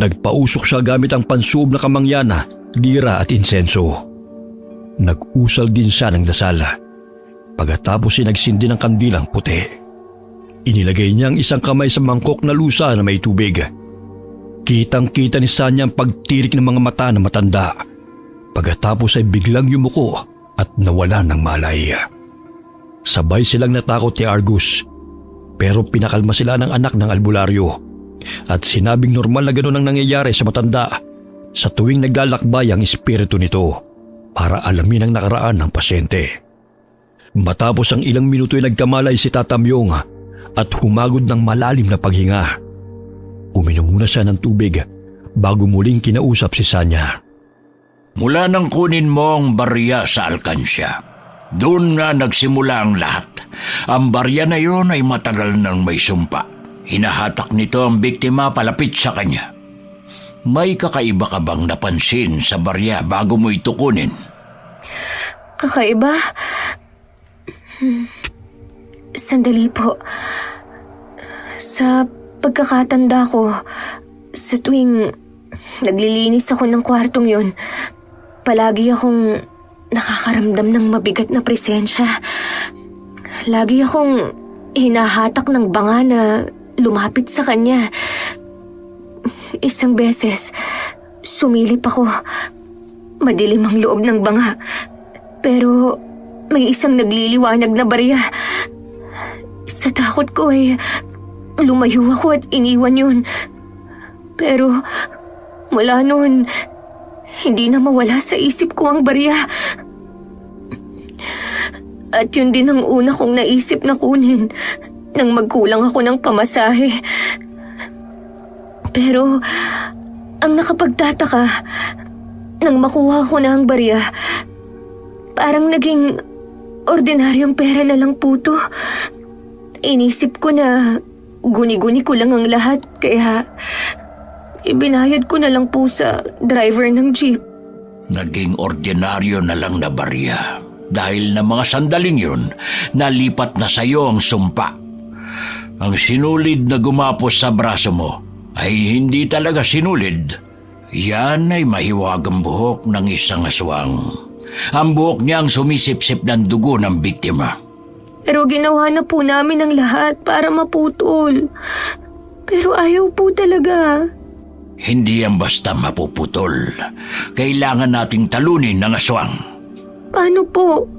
Nagpausok siya gamit ang pansuob na kamangyan, lira at insenso. Nag-usal din siya ng dasal. Pagkatapos nagsindi ng kandilang puti. Inilagay niya ang isang kamay sa mangkok na lusa na may tubig. Kitang-kita ni Sanya ang pagtirik ng mga mata ng matanda. Pagkatapos ay biglang yumuko at nawala ng malay. Sabay silang natakot ni Argus, pero pinakalma sila ng anak ng albularyo at sinabing normal na ganoon ang nangyayari sa matanda sa tuwing naglalakbay ang espiritu nito para alamin ang nakaraan ng pasyente. Matapos ang ilang minuto ay nagkamalay si Tata Myong at humagod ng malalim na paghinga. Uminom muna siya ng tubig bago muling kinausap si Sanya. Mula nang kunin mo ang barya sa alkansya, doon nga nagsimula ang lahat. Ang barya na yun ay matagal nang may sumpa. Hinahatak nito ang biktima palapit sa kanya. May kakaiba ka bang napansin sa barya bago mo ito kunin? Kakaiba? Sandali po. Sa pagkakatanda ko, sa tuwing naglilinis ako ng kwartong yun, palagi akong nakakaramdam ng mabigat na presensya. Lagi akong hinahatak ng banga na lumapit sa kanya. Isang beses, sumilip ako. Madilim ang loob ng banga. Pero may isang nagliliwanag na barya. Sa takot ko lumayo ako at iniwan yun. Pero mula noon, hindi na mawala sa isip ko ang barya. At yun din ang una kong naisip na kunin nang magkulang ako ng pamasahe. Pero Ang nakapagtataka, nang makuha ko na ang barya, parang naging ordinaryong pera na lang po to. Inisip ko na guni-guni ko lang ang lahat, kaya ibinayad ko na lang po sa driver ng jeep. Naging ordinaryo na lang na barya. Dahil na mga sandaling yun, nalipat na sa'yo ang sumpa. Ang sinulid na gumapos sa braso mo ay hindi talaga sinulid. Yan ay mahiwagang buhok ng isang aswang. Ang buhok niya ang sumisip-sip ng dugo ng biktima. Pero ginawa na po namin ang lahat para maputol. Pero ayaw po talaga. Hindi yan basta mapuputol. Kailangan nating talunin ng aswang. Paano po?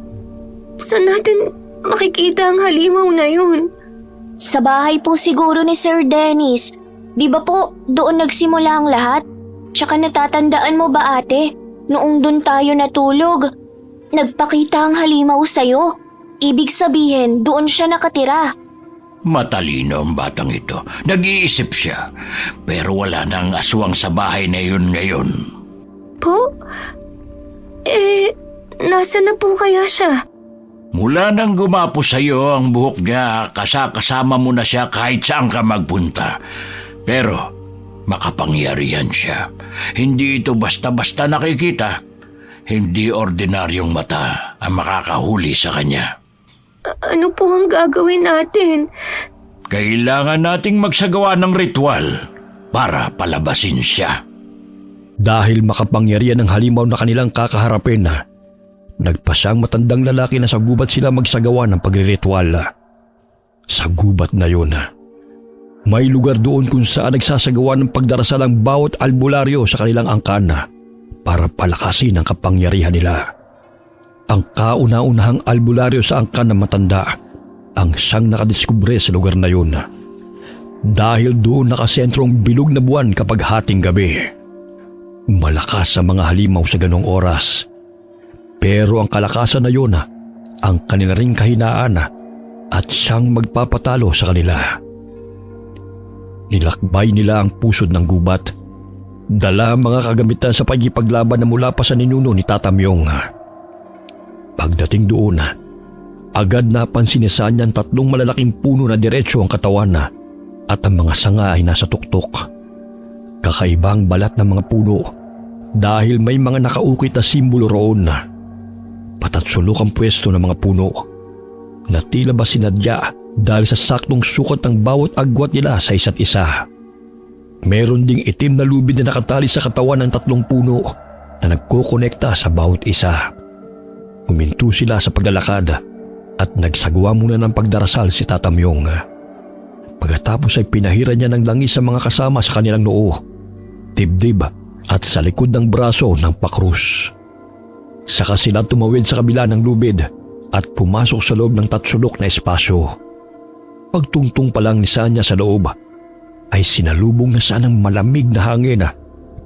Saan natin makikita ang halimaw na yun? Sa bahay po siguro ni Sir Dennis. Di ba po doon nagsimula ang lahat? Tsaka natatandaan mo ba ate, noong doon tayo natulog, nagpakita ang halimaw sa'yo. Ibig sabihin, doon siya nakatira. Matalino ang batang ito. Nag-iisip siya. Pero wala nang aswang sa bahay na yun ngayon. Po? Nasa na po kaya siya? Mula nang gumapo sa iyo ang buhok niya, kasama mo na siya kahit saan ka magpunta. Pero makapangyarihan siya. Hindi ito basta-basta nakikita. Hindi ordinaryong mata ang makakahuli sa kanya. Ano po ang gagawin natin? Kailangan nating magsagawa ng ritual para palabasin siya. Dahil makapangyarihan ng halimaw na kanilang kakaharapin, nagpasang matandang lalaki na sa gubat sila magsagawa ng pagriritual. Sa gubat na yun, may lugar doon kung saan nagsasagawa ng pagdarasal ang bawat albularyo sa kanilang angkan para palakasin ang kapangyarihan nila. Ang kauna-unahang albularyo sa angkan ng matanda ang siyang nakadiskubre sa lugar na yun. Dahil doon nakasentrong bilog na buwan kapag hating gabi. Malakas ang mga halimaw sa ganong oras. Pero ang kalakasan na yun, ang kanila ring kahinaan at siyang magpapatalo sa kanila. Nilakbay nila ang pusod ng gubat. Dala ang mga kagamitan sa pagkipaglaban na mula pa sa ninuno ni Tata Myong. Pagdating doon, agad napansin ni Sanya ang 3 malalaking puno na diretso ang katawan at ang mga sanga ay nasa tuktok. Kakaibang balat ng mga puno dahil may mga nakaukit na simbolo roon. Patatsulok ang pwesto ng mga puno na tila ba sinadya dahil sa saktong sukat ng bawat agwat nila sa isa't isa. Meron ding itim na lubid na nakatali sa katawan ng 3 puno na nagkokonekta sa bawat isa. Huminto sila sa paglalakad at nagsagawa muna ng pagdarasal si Tata Myong. Pagkatapos ay pinahira niya ng langis sa mga kasama sa kanilang noo, dibdib at sa likod ng braso ng pakrus. Saka sila tumawid sa kabila ng lubid at pumasok sa loob ng tatsulok na espasyo. Pagtungtong pa lang ni Sanya sa loob, ay sinalubong na siya ng malamig na hangin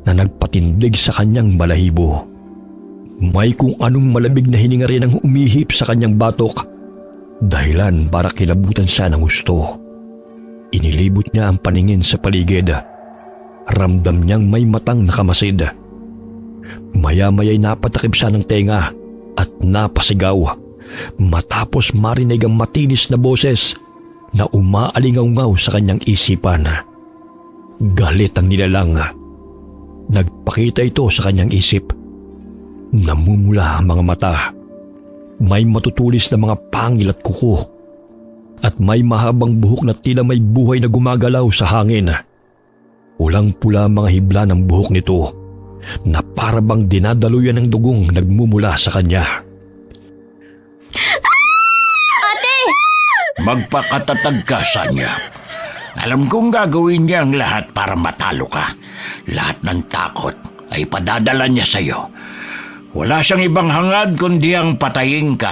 na nagpatindig sa kanyang balahibo. May kung anong malamig na hininga rin ang umihip sa kanyang batok, dahilan para kilabutan siya ng gusto. Inilibot niya ang paningin sa paligid. Ramdam niyang may matang nakamasid. Maya-maya'y napatakip siya ng tenga at napasigaw matapos marinig ang matinis na boses na umaalingaw-ngaw sa kanyang isipan. Galit ang nilalang. Nagpakita ito sa kanyang isip. Namumula ang mga mata. May matutulis na mga pangil at kuko. At may mahabang buhok na tila may buhay na gumagalaw sa hangin. Pulang-pula ang mga hibla ng buhok nito na para bang dinadaluyan ng dugong nagmumula sa kanya. Ate! Magpakatatag ka, Sanya. Alam kong gagawin niya ang lahat para matalo ka. Lahat ng takot ay padadala niya sa'yo. Wala siyang ibang hangad kundi ang patayin ka.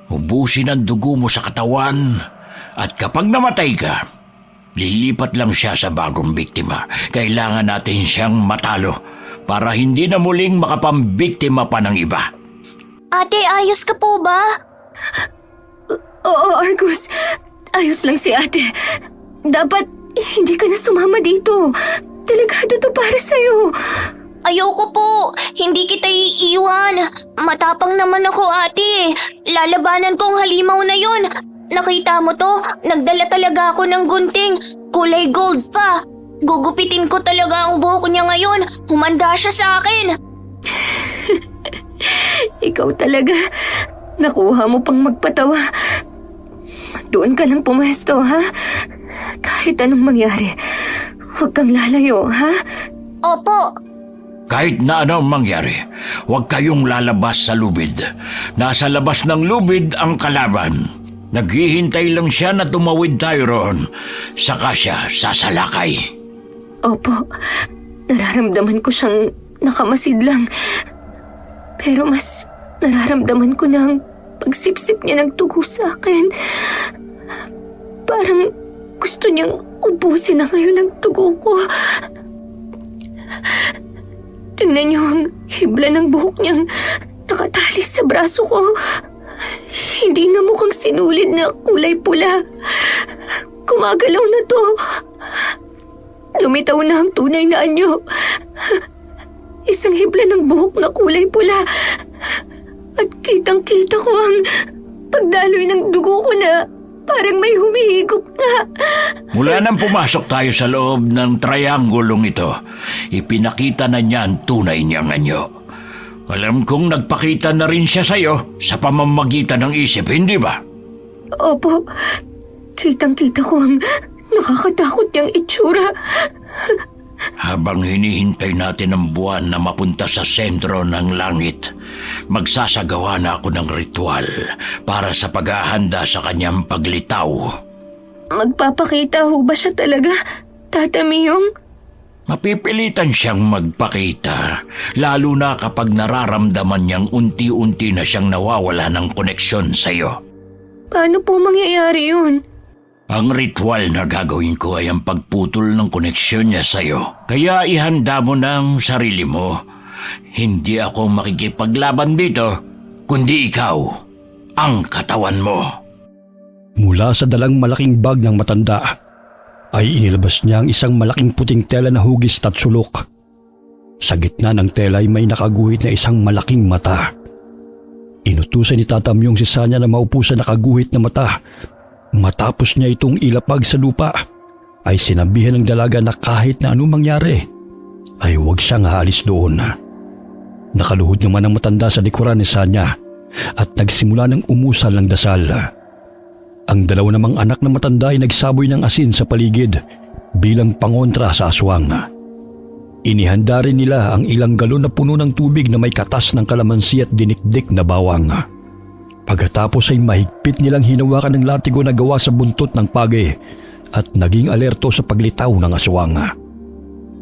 Ubusin ang dugo mo sa katawan at kapag namatay ka, lilipat lang siya sa bagong biktima. Kailangan natin siyang matalo para hindi na muling makapambiktima pa ng iba. Ate, ayos ka po ba? Oo, Argus. Ayos lang si ate. Dapat hindi ka na sumama dito. Delikado to para sa'yo. Ayoko po. Hindi kita iiwan. Matapang naman ako, ate. Lalabanan ko ang halimaw na yon. Nakita mo to? Nagdala talaga ako ng gunting. Kulay gold pa. Gugupitin ko talaga ang buhok niya ngayon. Humanda siya sa akin. Ikaw talaga. Nakuha mo pang magpatawa. Doon ka lang pumesto, ha? Kahit anong mangyari, huwag kang lalayo, ha? Opo. Kahit na ano ang mangyari, huwag kayong lalabas sa lubid. Nasa labas ng lubid ang kalaban. Naghihintay lang siya na tumawid tayo roon. Saka siya sasalakay. Opo, nararamdaman ko siyang nakamasid lang. Pero mas nararamdaman ko na ang pagsipsip niya ng dugo sa akin. Parang gusto niyang ubusin na ngayon ang dugo ko. Tingnan niyo ang hibla ng buhok niyang nakatali sa braso ko. Hindi na mukhang sinulid na kulay pula. Gumagalaw na to. Lumitaw na ang tunay na anyo. Isang hibla ng buhok na kulay pula. At kitang-kita ko ang pagdaloy ng dugo ko na parang may humihigop na. Mula nang pumasok tayo sa loob ng triangulong ito, ipinakita na niya ang tunay niyang anyo. Alam kong nagpakita na rin siya sa'yo sa pamamagitan ng isip, hindi ba? Opo, kitang-kita ko ang nakakatakot niyang itsura. Habang hinihintay natin ang buwan na mapunta sa sentro ng langit, magsasagawa na ako ng ritual para sa paghahanda sa kanyang paglitaw. Magpapakita ho ba siya talaga, Tata Miyong? Mapipilitan siyang magpakita, lalo na kapag nararamdaman niyang unti-unti na siyang nawawala ng koneksyon sa'yo. Paano po mangyayari yun? Ang ritual na gagawin ko ay ang pagputol ng koneksyon niya sa'yo. Kaya ihanda mo na ang sarili mo. Hindi ako makikipaglaban dito, kundi ikaw, ang katawan mo. Mula sa dalang malaking bag ng matanda, ay inilabas niya ang isang malaking puting tela na hugis at sulok. Sa gitna ng tela ay may nakaguhit na isang malaking mata. Inutusan ni Tata Myong si Sanya na maupo sa nakaguhit na mata. Matapos niya itong ilapag sa lupa, ay sinabihan ng dalaga na kahit na anong mangyari, ay huwag siyang aalis doon. Nakaluhod naman ang matanda sa likuran ni Sanya at nagsimula ng umusal ng dasal. Ang dalawa namang anak na matanda ay nagsaboy ng asin sa paligid bilang pangontra sa aswang. Inihanda rin nila ang ilang galon na puno ng tubig na may katas ng kalamansi at dinikdik na bawang. Pagkatapos ay mahigpit nilang hinawakan ng latigo na gawa sa buntot ng pagi at naging alerto sa paglitaw ng aswang.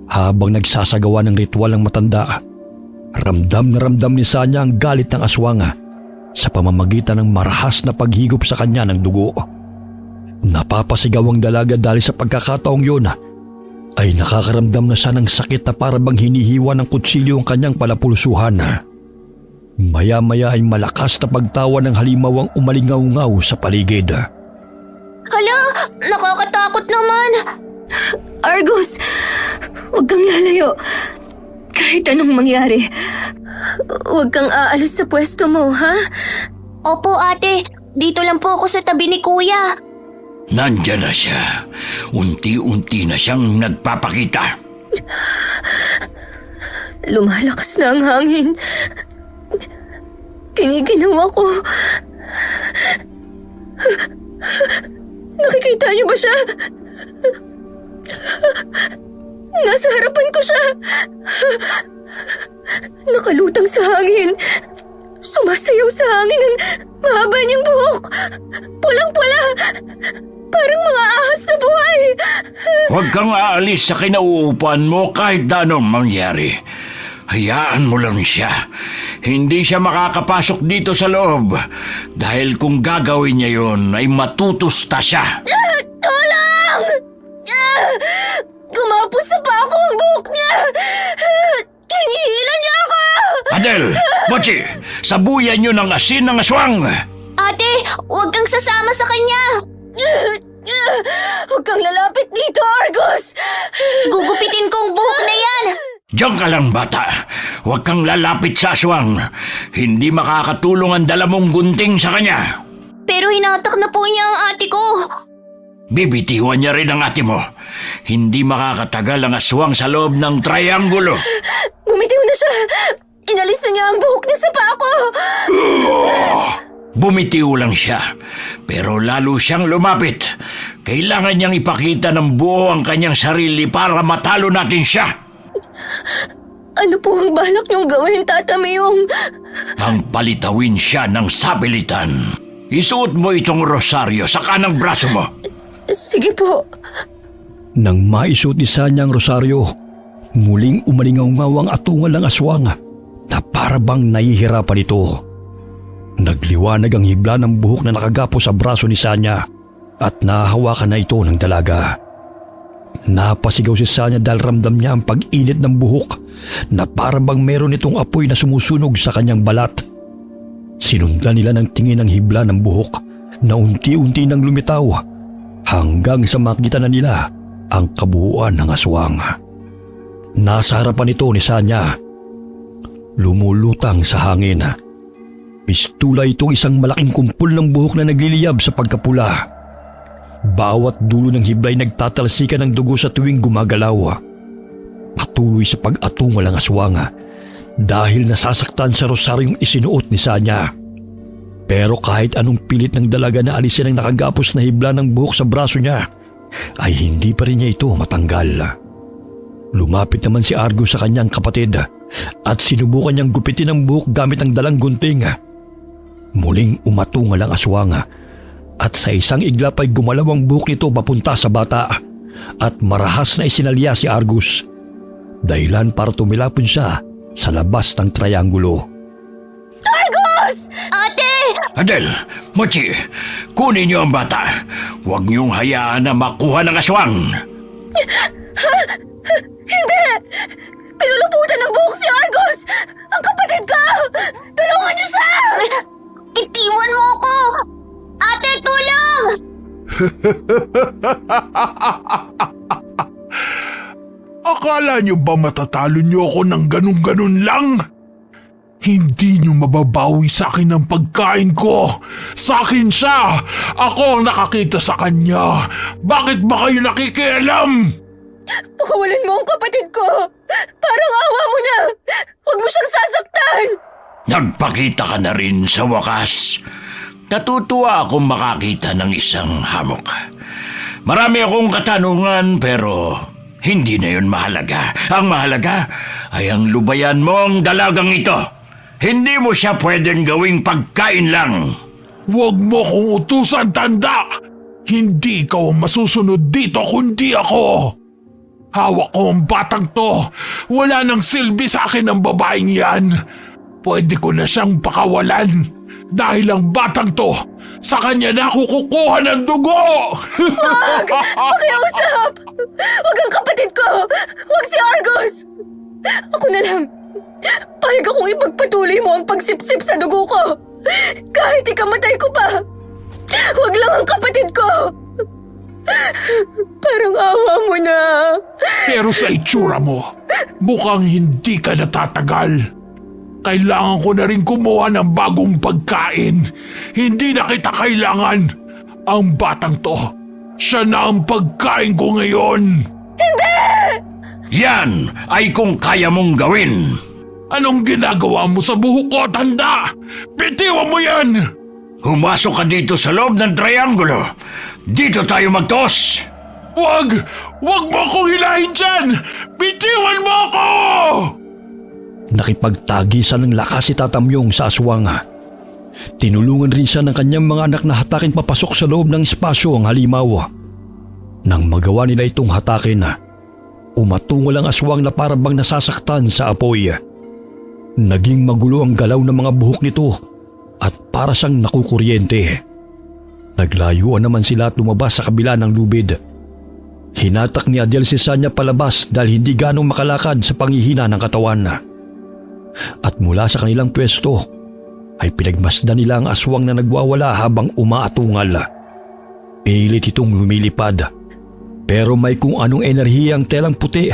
Habang nagsasagawa ng ritual ng matanda, ramdam na ramdam ni Sanya ang galit ng aswang sa pamamagitan ng marahas na paghigop sa kanya ng dugo. Napapasigaw ang dalaga dahil sa pagkakataong yun ay nakakaramdam na siya ng sakit na para bang hinihiwa ng kutsilyo ang kanyang palapulsuhan. Maya-maya ay malakas na pagtawa ng halimaw ang umalingaw-ngaw sa paligid. Hala, nakakatakot naman. Argus, huwag kang lalayo. Kahit anong mangyari, huwag kang aalis sa pwesto mo, ha? Opo, ate. Dito lang po ako sa tabi ni kuya. Nandiyan na siya. Unti-unti na siyang nagpapakita. Lumalakas na ang hangin. Kiniginaw ako. Nakikita niyo ba siya? Nasa harapan ko siya. Nakalutang sa hangin. Sumasayaw sa hangin ang mahaba niyang buhok. Pulang-pula. Parang mga ahas na buhay. Huwag kang aalis sa kinauupuan mo kahit na anong mangyari. Hayaan mo lang siya. Hindi siya makakapasok dito sa loob. Dahil kung gagawin niya yon ay matutusta siya. Tulong! Gumapos sa pa ako ang buhok niya. Kinihila niya ako. Adel, Mochi, sabuyan niyo ng asin ng aswang. Ate, huwag kang sasama sa kanya. Huwag kang lalapit dito, Argus! Gugupitin kong buhok na yan! Diyan ka lang, bata. Huwag kang lalapit sa aswang. Hindi makakatulong ang dala mong gunting sa kanya. Pero hinatak na po niya ang ate ko. Bibitiwan niya rin ang ate mo. Hindi makakatagal ang aswang sa loob ng trianggulo. Bumitiw na siya! Inalis na niya ang buhok niya sa paa ko! Bumitiw lang siya, pero lalo siyang lumapit. Kailangan niyang ipakita ng buo ang kanyang sarili para matalo natin siya. Ano po ang balak niyong gawin, Tata Mayong? Ang palitawin siya ng sabilitan. Isuot mo itong rosaryo sa kanang braso mo. Sige po. Nang maisuot ni Sanya ang rosaryo, muling umalingaw-ngaw ang atungal ng aswang na parabang nahihirapan ito. Nagliwanag ang hibla ng buhok na nakagapo sa braso ni Sanya at nahahawakan na ito ng dalaga. Napasigaw si Sanya dahil ramdam niya ang pag-init ng buhok na parabang meron itong apoy na sumusunog sa kanyang balat. Sinundan nila ng tingin ang hibla ng buhok na unti-unti nang lumitaw hanggang sa makita na nila ang kabuuan ng aswang. Nasa harapan ito ni Sanya. Lumulutang sa hangin. Pistula itong isang malaking kumpol ng buhok na nagliliyab sa pagkapula. Bawat dulo ng hiblay nagtatalsikan ng dugo sa tuwing gumagalaw. Patuloy sa pag-atungal ang aswang dahil nasasaktan sa rosaryong isinuot ni Sanya. Pero kahit anong pilit ng dalaga na alisin ang nakagapos na hibla ng buhok sa braso niya, ay hindi pa rin niya ito matanggal. Lumapit naman si Argus sa kanyang kapatid at sinubukan niyang gupitin ang buhok gamit ang dalang gunting. Muling umatungal ang aswang at sa isang iglap ay gumalaw ang buhok nito papunta sa bata at marahas na isinalya si Argus. Dahilan para tumilapon siya sa labas ng trianggulo. Argus! Ate! Adel, Mochi, kunin niyo ang bata. Huwag niyong hayaan na makuha ng aswang. Hindi! Pinuluputan ng buhok si Argus! Ang kapatid ko! Tulungan niyo siya! Itiwan mo ko! Ate, tulong! Akala niyo ba matatalo niyo ako ng ganun-ganun lang? Hindi niyo mababawi sa akin ang pagkain ko. Sa akin siya. Ako ang nakakita sa kanya. Bakit ba kayo nakikialam? Pakawalan mo ang kapatid ko! Parang awa mo na! Huwag mo siyang sasaktan! Nagpakita ka na rin sa wakas. Natutuwa akong makakita ng isang hamok. Marami akong katanungan pero hindi na yun mahalaga. Ang mahalaga ay ang lubayan mo ang dalagang ito. Hindi mo siya pwedeng gawing pagkain lang. Huwag mo kong utusan, tanda! Hindi ikaw ang masusunod dito kundi ako. Hawak ko ang batang to. Wala nang silbi sa akin ang babaeng yan. Pwede ko na siyang pakawalan. Dahil ang batang to, sa kanya na ako kukuha ng dugo! Wag! Pakiusap! Wag ang kapatid ko! Wag si Argus! Ako na lang. Pahig akong ipagpatuloy mo ang pagsipsip sa dugo ko. Kahit ikamatay ko pa. Wag lang ang kapatid ko. Parang awa mo na. Pero sa itsura mo, mukhang hindi ka natatagal. Kailangan ko na rin kumuha ng bagong pagkain. Hindi na kita kailangan. Ang batang to, siya na ang pagkain ko ngayon. Hindi! Yan ay kung kaya mong gawin. Anong ginagawa mo sa buhok ko, tanda? Bitiwan mo yan! Humasok ka dito sa loob ng trianggulo. Dito tayo magtos. Wag! Wag mo akong hilahin dyan! Bitiwan mo ako! Nakipagtagisan ng lakas si Tatamyong sa aswang. Tinulungan rin siya ng kanyang mga anak na hatakin papasok sa loob ng espasyo ang halimaw. Nang magawa nila itong hatakin, umatungal ang aswang na parabang nasasaktan sa apoy. Naging magulo ang galaw ng mga buhok nito at para siyang nakukuryente. Naglayuan naman sila at lumabas sa kabila ng lubid. Hinatak ni Adel si Sanya palabas dahil hindi ganong makalakad sa panghihina ng katawan. At mula sa kanilang pwesto ay pinagmasdan nila ang aswang na nagwawala habang umaatungal. Pilit itong lumilipad. Pero may kung anong enerhiya ang telang puti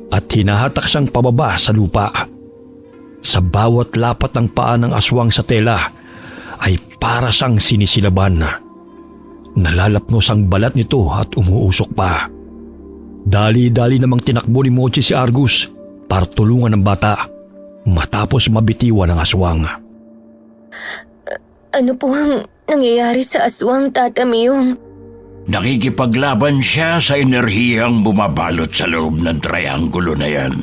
at hinahatak siyang pababa sa lupa. Sa bawat lapat ng paa ng aswang sa tela ay para siyang sinisilaban. Nalalapnos ang balat nito at umuusok pa. Dali-dali namang tinakbo ni Mochi si Argus para tulungan ang bata matapos mabitiwan ng aswang. Ano po ang nangyayari sa aswang, Tata Miyong? Nakikipaglaban siya sa enerhiyang bumabalot sa loob ng trianggulo na yan.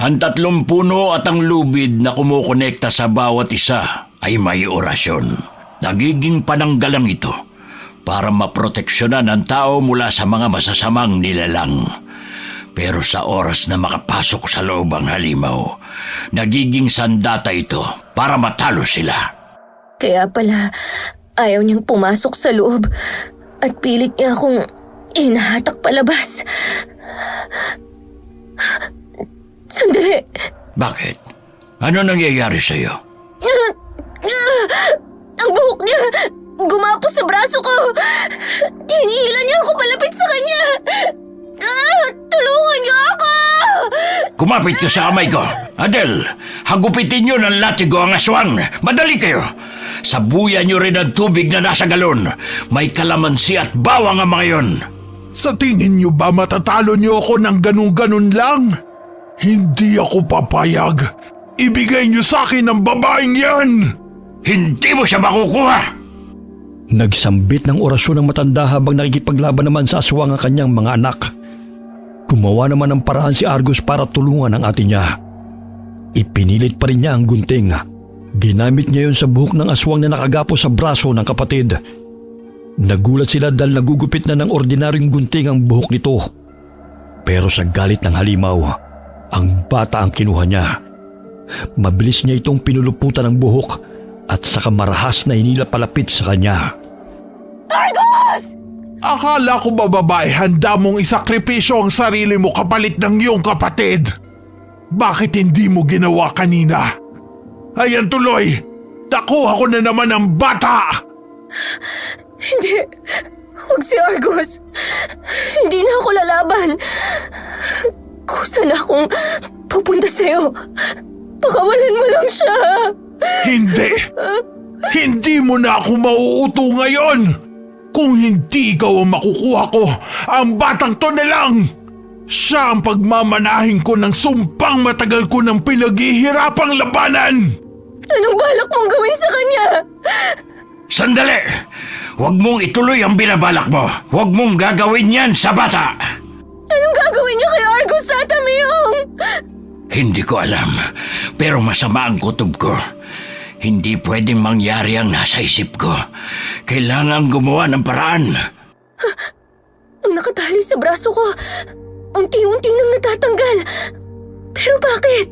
Ang 3 puno at ang lubid na kumukonekta sa bawat isa ay may orasyon. Nagiging pananggalang ito para maproteksyonan ang tao mula sa mga masasamang nilalang. Pero sa oras na makapasok sa loob ang halimaw, nagiging sandata ito para matalo sila. Kaya pala, ayaw niyang pumasok sa loob at pilit niya akong inahatak palabas. Sandali! Bakit? Ano nangyayari sa'yo? Ang buhok niya! Gumapos sa braso ko! Hinihila niya ako palapit sa kanya! Tulungan niyo ako! Kumapit ka sa kamay ko. Adel, hagupitin niyo ng latigo ang aswang. Madali kayo. Sabuyan niyo rin ang tubig na nasa galon. May kalamansi at bawang ang mga yon. Sa tingin niyo ba matatalo niyo ako ng ganun-ganun lang? Hindi ako papayag. Ibigay niyo sa akin ang babaeng yan! Hindi mo siya makukuha. Nagsambit ng orasyon ng matanda habang nakikipaglaban naman sa aswang ang kanyang mga anak. Gumawa naman ng paraan si Argus para tulungan ang ate niya. Ipinilit pa rin niya ang gunting. Ginamit niya yun sa buhok ng aswang na nakagapos sa braso ng kapatid. Nagulat sila dahil nagugupit na ng ordinaryong gunting ang buhok nito. Pero sa galit ng halimaw, ang bata ang kinuha niya. Mabilis niya itong pinuluputan ng buhok at saka marahas na hinila palapit sa kanya. Argus! Akala ko ba babae handa mong isakripisyo ang sarili mo kapalit ng iyong kapatid? Bakit hindi mo ginawa kanina? Ayan tuloy! Nakuha ko na naman ang bata! Hindi. Huwag si Argus. Hindi na ako lalaban. Kusa na akong pupunta sa'yo. Pakawalan mo lang siya. Hindi! Hindi mo na ako mauuto ngayon! Kung hindi ikaw ang makukuha ko, ang batang to na lang! Siya ang pagmamanahin ko ng sumpang matagal ko ng pinaghihirapang labanan! Anong balak mong gawin sa kanya? Sandali! Huwag mong ituloy ang binabalak mo. Huwag mong gagawin yan sa bata. Anong gagawin niya kay Argus, Tata Miyong? Hindi ko alam, pero masama ang kutob ko. Hindi pwedeng mangyari ang nasa isip ko. Kailangan gumawa ng paraan. Ang nakatali sa braso ko, unti-unti nang natatanggal. Pero bakit?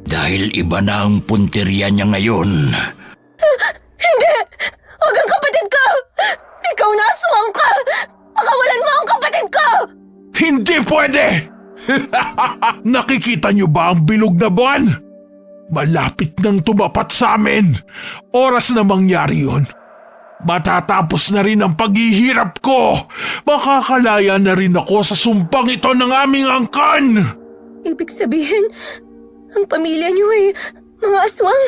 Dahil iba na ang punteriya niya ngayon. Hindi! Huwag ang kapatid ko! Ikaw na aswang ka! Pakawalan mo ang kapatid ko! Hindi pwede! Nakikita niyo ba ang bilog na buwan? Malapit nang tumapat sa amin. Oras na mangyari yun. Matatapos na rin ang paghihirap ko. Makakalaya na rin ako sa sumpang ito ng aming angkan. Ibig sabihin, ang pamilya niyo ay mga aswang?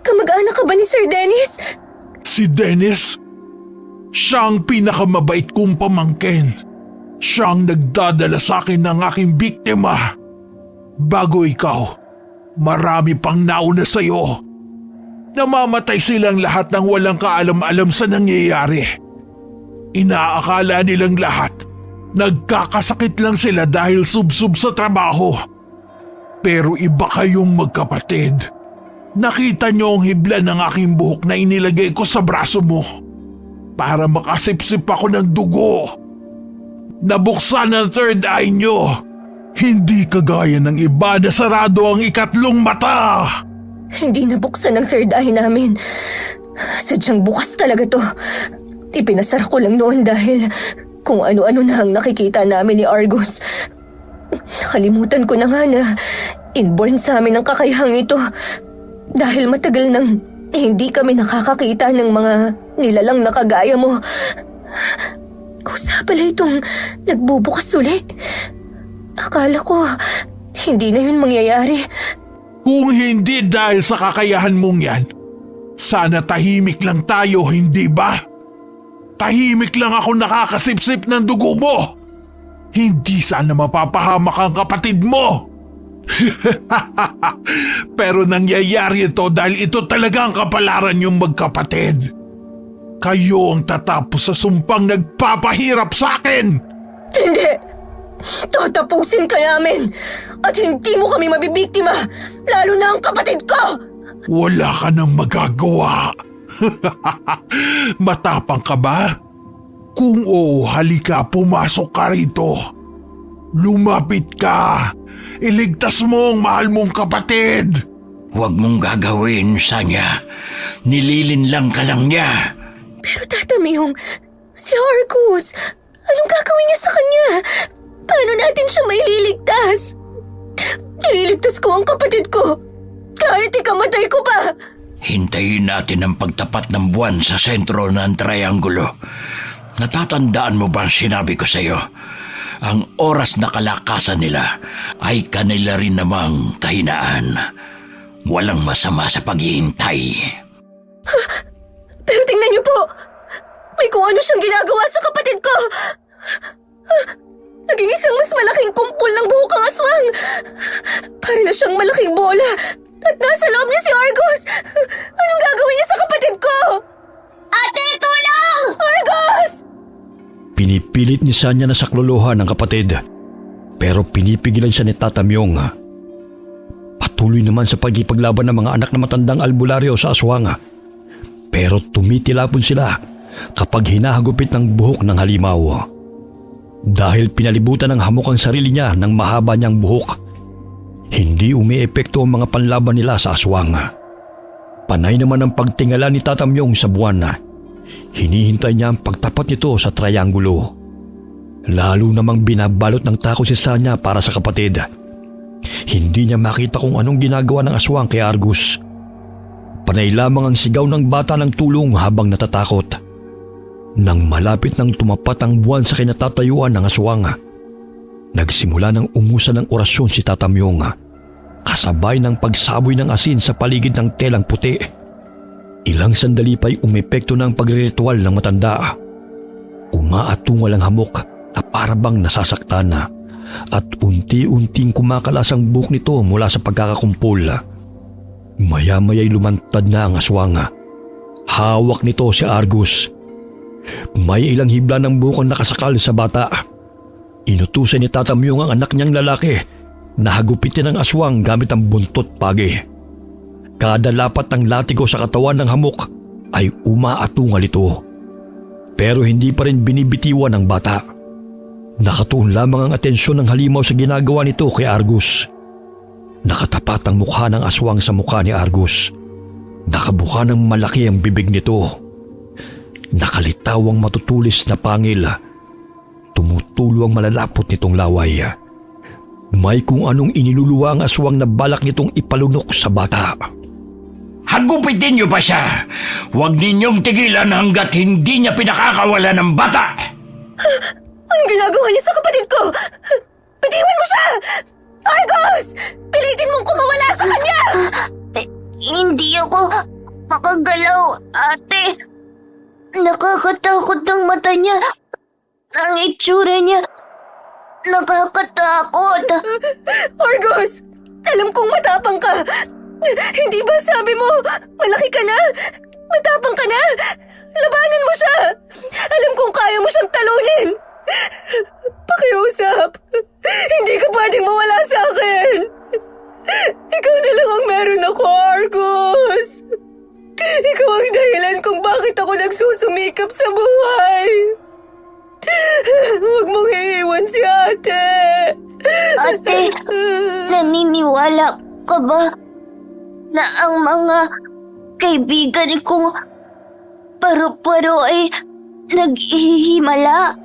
Kamag-anak ka ba ni Sir Dennis? Si Dennis? Siya ang pinakamabait kong pamangkin. Siya ang nagdadala sa akin ng aking biktima. Bago ikaw, marami pang nauna sa'yo. Namamatay silang lahat ng walang kaalam-alam sa nangyayari. Inaakala nilang lahat, nagkakasakit lang sila dahil subsub sa trabaho. Pero iba kayong magkapatid. Nakita niyo ang hibla ng aking buhok na inilagay ko sa braso mo para makasipsip ako ng dugo. Nabuksan ang third eye niyo. Hindi kagaya ng iba na sarado ang ikatlong mata. Hindi nabuksan ang third eye namin. Sadyang bukas talaga to. Ipinasara ko lang noon dahil kung ano-ano na ang nakikita namin ni Argus. Nakalimutan ko na nga na inborn sa amin ang kakayahang ito. Dahil matagal nang hindi kami nakakakita ng mga nilalang na kagaya mo. Kusa pala itong nagbubukas uli. Akala ko, hindi na yun mangyayari. Kung hindi dahil sa kakayahan mong yan, sana tahimik lang tayo, hindi ba? Tahimik lang ako nakakasipsip ng dugo mo. Hindi sana mapapahamak ang kapatid mo. Pero nangyayari ito dahil ito talaga ang kapalaran yung magkapatid. Kayo ang tatapos sa sumpang nagpapahirap sa akin. Hindi! Tatapusin ka namin! At hindi mo kami mabibiktima! Lalo na ang kapatid ko! Wala ka nang magagawa. Matapang ka ba? Kung oo, halika, pumasok ka rito. Lumapit ka. Iligtas mo ang mahal mong kapatid. Huwag mong gagawin, Sanya. Nililin lang ka lang niya. Pero Tata Myung, si Argus, anong gagawin niya sa kanya? Paano natin siya maililigtas? Ililigtas ko ang kapatid ko. Kahit ikamatay ko pa. Hintayin natin ang pagtapat ng buwan sa sentro ng triangulo. Natatandaan mo ba ang sinabi ko sa iyo? Ang oras na kalakasan nila ay kanila rin namang kahinaan. Walang masama sa paghihintay. Pero tingnan niyo po, may kung ano siyang ginagawa sa kapatid ko. Naging isang mas malaking kumpol ng buhok ang aswang. Para na siyang malaking bola. At nasa loob niya si Argus. Anong gagawin niya sa kapatid ko? Ate, tulong! Argus! Pinipilit ni Sanya na saklolohan ng kapatid. Pero pinipigilan siya ni Tata Myung. Patuloy naman sa pagkipaglaban ng mga anak na matandang albularyo sa aswang. Pero tumitilapon sila kapag hinahagupit ng buhok ng halimaw. Dahil pinalibutan ng hamok ang sarili niya ng mahaba niyang buhok, hindi umiepekto ang mga panlaban nila sa aswang. Panay naman ang pagtingala ni Tata Myung sa buwan. Hinihintay niya ang pagtapat nito sa triangulo. Lalo namang binabalot ng takot si Sanya para sa kapatid. Hindi niya makita kung anong ginagawa ng aswang kay Argus. Panay lamang ang sigaw ng bata ng tulong habang natatakot. Nang malapit nang tumapat ang buwan sa kinatatayuan ng aswang, nagsimula ng umusan ng orasyon si Tata Myung, kasabay ng pagsaboy ng asin sa paligid ng telang puti. Ilang sandali pa'y umepekto ng pagriritual ng matanda. Umaatungal ang hamok na parabang nasasaktan na at unti-unting kumakalas ang buhok nito mula sa pagkakakumpol. Maya-maya'y lumantad na ang aswang. Hawak nito si Argus. May ilang hibla ng buhok ang nakasakal sa bata. Inutusan ni Tata Myung ang anak niyang lalaki na hagupitin ang aswang gamit ang buntot pagi. Kada lapat ng latigo sa katawan ng hamok ay umaatungal ito. Pero hindi pa rin binibitiwan ng bata. Nakatuon lamang ang atensyon ng halimaw sa ginagawa nito kay Argus. Nakatapat ang mukha ng aswang sa mukha ni Argus. Nakabuka ng malaki ang bibig nito. Nakalitaw ang matutulis na pangil. Tumutulo ang malalapot nitong laway. May kung anong iniluluwa ang aswang na balak nitong ipalunok sa bata. Hagupitin niyo ba siya? Huwag ninyong tigilan hanggat hindi niya pinakakawala ng bata. Anong ginagawa niya sa kapatid ko? Bitiwan mo siya! Argus! Pilitin mong kumawala sa kanya! Hindi ako makagalaw, ate. Nakakatakot ang mata niya. Ang itsura niya. Nakakatakot. Argus! Alam kong matapang ka. Hindi ba sabi mo, malaki ka na? Matapang ka na? Labanan mo siya! Alam kong kaya mo siyang talunin! Pakiusap! Hindi ka pwedeng mawala sa akin! Ikaw na lang ang meron ako, Argus! Ikaw ang dahilan kung bakit ako nagsusumikap sa buhay! Huwag mong iiwan si ate! Ate, naniniwala ka ba na ang mga kaibigan kong paru-paro ay naghihimala?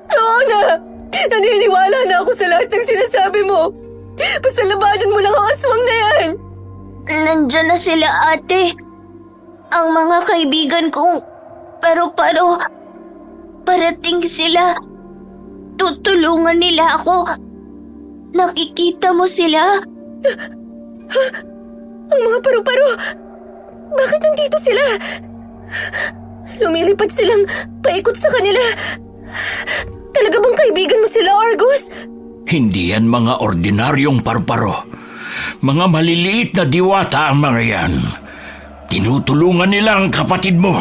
Oo na! Naniniwala na ako sa lahat ng sinasabi mo! Basta labanan mo lang ang aswang na yan! Nandyan na sila, ate. Ang mga kaibigan kong paru-paro. Parating sila. Tutulungan nila ako. Nakikita mo sila? Ang mga paru-paro! Bakit nandito sila? Lumilipad silang paikot sa kanila. Talaga bang kaibigan mo sila, Argus? Hindi yan mga ordinaryong paru-paro. Mga maliliit na diwata ang mga yan. Tinutulungan nila ang kapatid mo.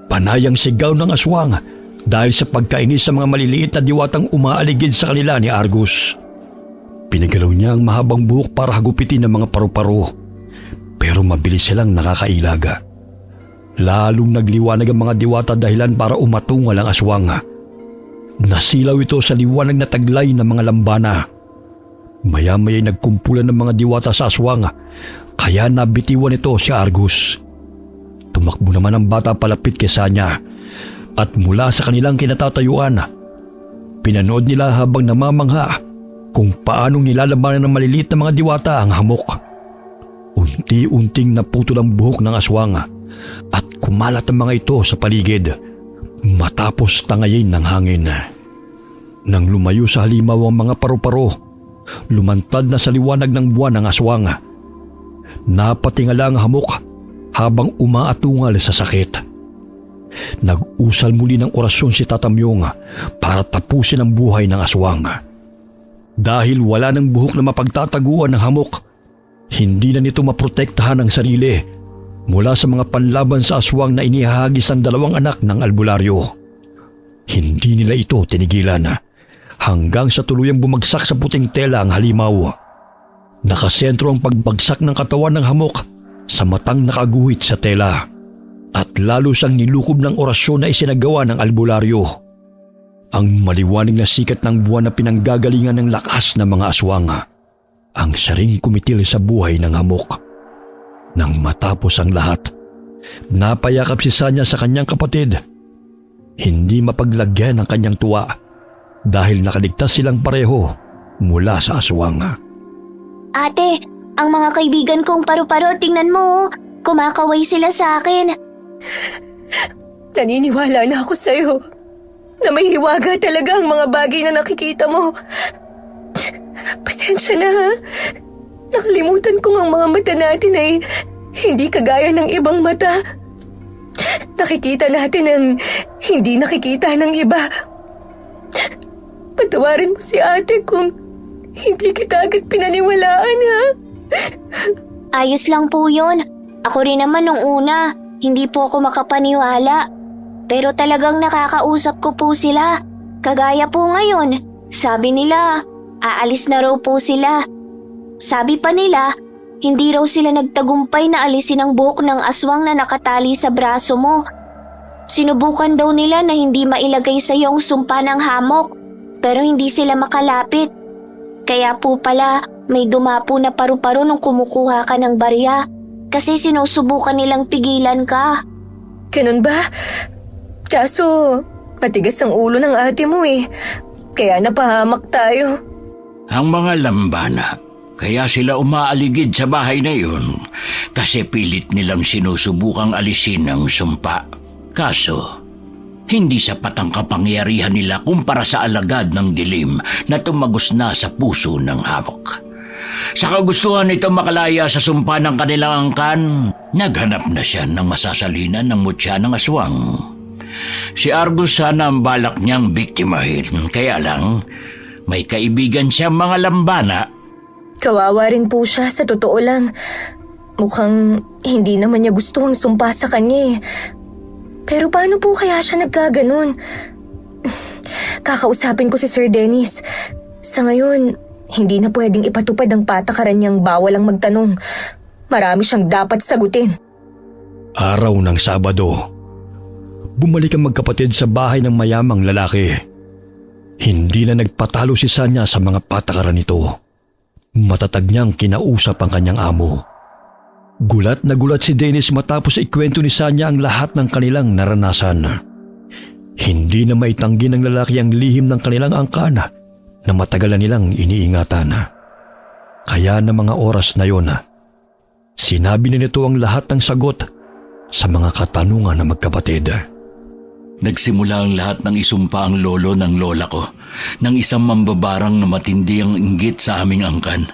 Panayang sigaw ng aswang dahil sa pagkainis sa mga maliliit na diwatang umaaligid sa kanila ni Argus. Pinagalaw niya ang mahabang buhok para hagupitin ng mga paru-paro, pero mabilis silang nakakailaga. Lalong nagliwanag ang mga diwata dahilan para umatungal ang aswang. Nasilaw ito sa liwanag na taglay ng mga lambana. Maya-maya'y nagkumpulan ng mga diwata sa aswang, kaya nabitiwan ito si Argus. Tumakbo naman ang bata palapit kay Sanya, at mula sa kanilang kinatatayuan, pinanood nila habang namamangha kung paanong nilalabanan ng maliliit na mga diwata ang hamok. Unti-unting naputol ang buhok ng aswang at kumalat ang mga ito sa paligid matapos tangayin ng hangin. Nang lumayo sa halimaw ang mga paru-paro, lumantad na sa liwanag ng buwan ang aswang. Napatingala ang hamok habang umaatungal sa sakit. Nag-usal muli ng orasyon si Tatamyong para tapusin ang buhay ng aswang. Dahil wala ng buhok na mapagtataguan ng hamok, hindi na nito maprotektahan ang sarili mula sa mga panlaban sa aswang na inihahagis ng dalawang anak ng albularyo. Hindi nila ito tinigilan hanggang sa tuluyang bumagsak sa puting tela ang halimaw. Nakasentro ang pagbagsak ng katawan ng hamok sa matang nakaguhit sa tela at lalo siyang nilukob ng orasyon na isinagawa ng albularyo. Ang maliwanag na sikat ng buwan na pinanggagalingan ng lakas ng mga aswang ang saring kumitil sa buhay ng hamok. Nang matapos ang lahat, napayakap si Sanya sa kanyang kapatid. Hindi mapaglagyan ang kanyang tuwa dahil nakaligtas silang pareho mula sa aswang. Ate, ang mga kaibigan kong paru-paro, tingnan mo, kumakaway sila sa akin. Naniniwala na ako sa'yo na may hiwaga talaga ang mga bagay na nakikita mo. Pasensya na ha. Nakalimutan ko ang mga mata natin ay hindi kagaya ng ibang mata. Nakikita natin ang hindi nakikita ng iba. Patawarin mo si ate kung hindi kita agad pinaniwalaan ha. Ayos lang po yun. Ako rin naman nung una, hindi po ako makapaniwala. Pero talagang nakakausap ko po sila. Kagaya po ngayon, sabi nila, aalis na raw po sila. Sabi pa nila, hindi raw sila nagtagumpay na alisin ang buhok ng aswang na nakatali sa braso mo. Sinubukan daw nila na hindi mailagay sa iyo ang sumpa ng hamok, pero hindi sila makalapit. Kaya po pala, may dumapo na paru-paro nung kumukuha ka ng barya kasi sinusubukan nilang pigilan ka. Ganun ba? Kaso, matigas ang ulo ng ate mo eh. Kaya napahamak tayo. Ang mga lambana, kaya sila umaaligid sa bahay na yun kasi pilit nilang sinusubukang alisin ang sumpa. Kaso, hindi sapat ang kapangyarihan nila kumpara sa alagad ng dilim na tumagos na sa puso ng hamok. Sa kagustuhan nito makalaya sa sumpa ng kanilang angkan, naghanap na siya ng masasalinan ng mutya ng aswang. Si Argus sana ang balak niyang biktimahin, kaya lang may kaibigan siyang mga lambana. Kawawa rin po siya sa totoo lang. Mukhang hindi naman niya gusto ang sumpa sa kanya eh. Pero paano po kaya siya nagkaganon? Kakausapin ko si Sir Dennis. Sa ngayon, hindi na pwedeng ipatupad ang patakaran niyang bawal ang magtanong. Marami siyang dapat sagutin. Araw ng Sabado, bumalik ang magkapatid sa bahay ng mayamang lalaki. Hindi na nagpatalo si Sanya sa mga patakaran nito. Matatag niyang kinausap ang kanyang amo. Gulat na gulat si Dennis matapos ikwento ni Sanya ang lahat ng kanilang naranasan. Hindi na maitanggi ng lalaki ang lihim ng kanilang angkan na matagal na nilang iniingatan. Kaya na mga oras na yon, sinabi na nito ang lahat ng sagot sa mga katanungan ng magkapatid. Nagsimula ang lahat ng isumpa ang lolo ng lola ko ng isang mambabarang na matindi ang inggit sa aming angkan.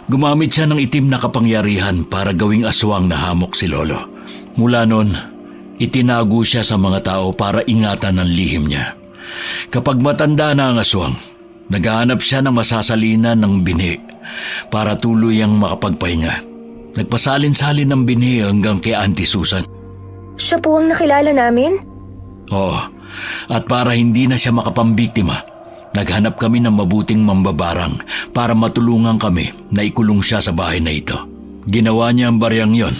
Gumamit siya ng itim na kapangyarihan para gawing aswang na hamok si lolo. Mula noon, itinago siya sa mga tao para ingatan ang lihim niya. Kapag matanda na ang aswang, naghahanap siya ng masasalinan ng binhi para tuluyang makapagpahinga. Nagpasalin-salin ng binhi hanggang kay Auntie Susan. Siya po ang nakilala namin? Oo, at para hindi na siya makapambiktima, naghanap kami ng mabuting mambabarang para matulungan kami na ikulong siya sa bahay na ito. Ginawa niya ang baryang yon,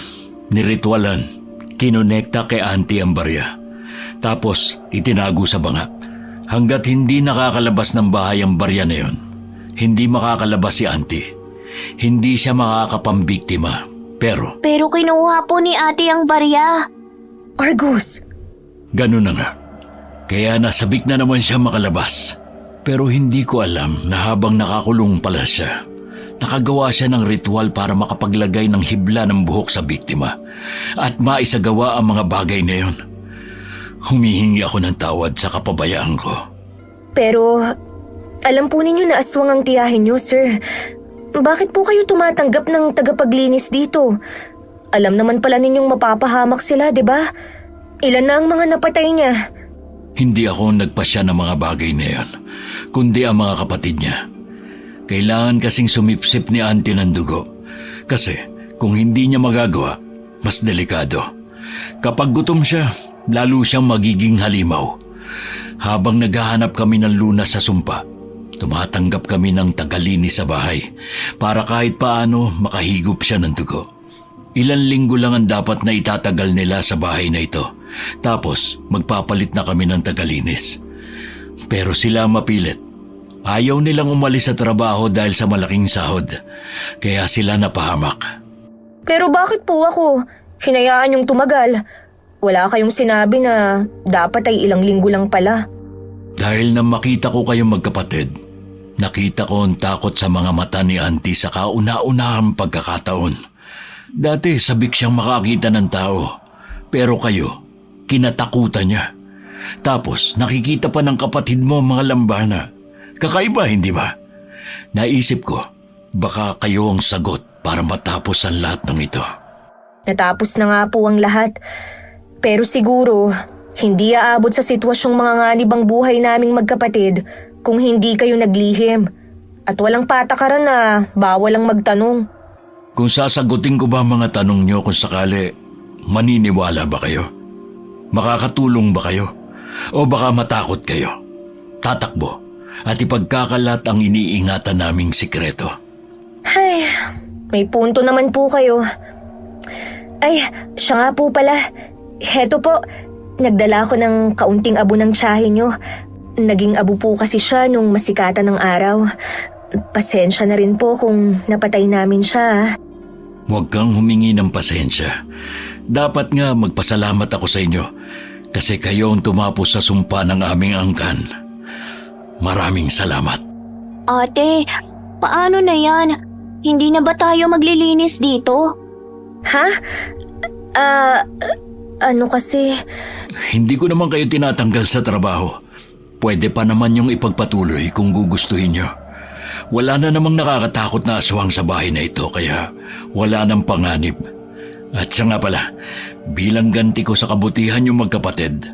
niritualan, kinonekta kay Auntie ang barya. Tapos itinago sa banga. Hanggat hindi nakakalabas ng bahay ang barya na yon, hindi makakalabas si Auntie. Hindi siya makakapambiktima, pero Pero kinuha po ni ate ang barya. Argus! ganun na nga. Kaya nasabik na naman siya makalabas. Pero hindi ko alam na habang nakakulong pala siya, nakagawa siya ng ritual para makapaglagay ng hibla ng buhok sa biktima at maisagawa ang mga bagay na yon. Humihingi ako ng tawad sa kapabayaan ko. Pero, alam po ninyo na aswang ang tiyahin nyo, sir. Bakit po kayo tumatanggap ng tagapaglinis dito? Alam naman pala ninyong mapapahamak sila, di ba? Ilan na ang mga napatay niya? Hindi ako nagpasya ng mga bagay na yon, kundi ang mga kapatid niya. Kailangan kasing sumipsip ni Auntie ng dugo. Kasi kung hindi niya magagawa, mas delikado. Kapag gutom siya, lalo siyang magiging halimaw. Habang naghahanap kami ng lunas sa sumpa, tumatanggap kami ng tagalinis sa bahay para kahit paano makahigop siya ng dugo. Ilan linggo lang ang dapat na itatagal nila sa bahay na ito. Tapos magpapalit na kami ng tagalinis. Pero sila mapilit. Ayaw nilang umalis sa trabaho dahil sa malaking sahod. Kaya sila napahamak. Pero bakit po ako? Hinayaan yung tumagal. Wala kayong sinabi na dapat ay ilang linggo lang pala. Dahil na makita ko kayong magkapatid, nakita ko ang takot sa mga mata ni Auntie sa kauna-unahang pagkakataon. Dati sabik siyang makakita ng tao. Pero kayo, kinatakutan niya. Tapos nakikita pa ng kapatid mo mga lambana. Kakaiba, hindi ba? Naisip ko, baka kayo ang sagot para matapos ang lahat ng ito. Natapos na nga po ang lahat. Pero siguro, hindi aabot sa sitwasyong mga nganib ang buhay naming magkapatid kung hindi kayo naglihim. At walang patakaran na bawal ang magtanong. Kung sasagutin ko ba mga tanong niyo kung sakali, maniniwala ba kayo? Makakatulong ba kayo? O baka matakot kayo? Tatakbo at ipagkakalat ang iniingatan naming sikreto. Ay, may punto naman po kayo. Ay, siya nga po pala. Heto po, nagdala ko ng kaunting abo ng tiyahin nyo. Naging abo po kasi siya nung masikatan ng araw. Pasensya na rin po kung napatay namin siya. Huwag kang humingi ng pasensya. Dapat nga magpasalamat ako sa inyo kasi kayo ang tumapos sa sumpa ng aming angkan. Maraming salamat. Ate, paano na yan? Hindi na ba tayo maglilinis dito? Ha? Ano kasi? Hindi ko naman kayo tinatanggal sa trabaho. Pwede pa naman yung ipagpatuloy kung gugustuhin nyo. Wala na namang nakakatakot na aswang sa bahay na ito kaya wala nang panganib. At siya nga pala, bilang ganti ko sa kabutihan yung magkapatid,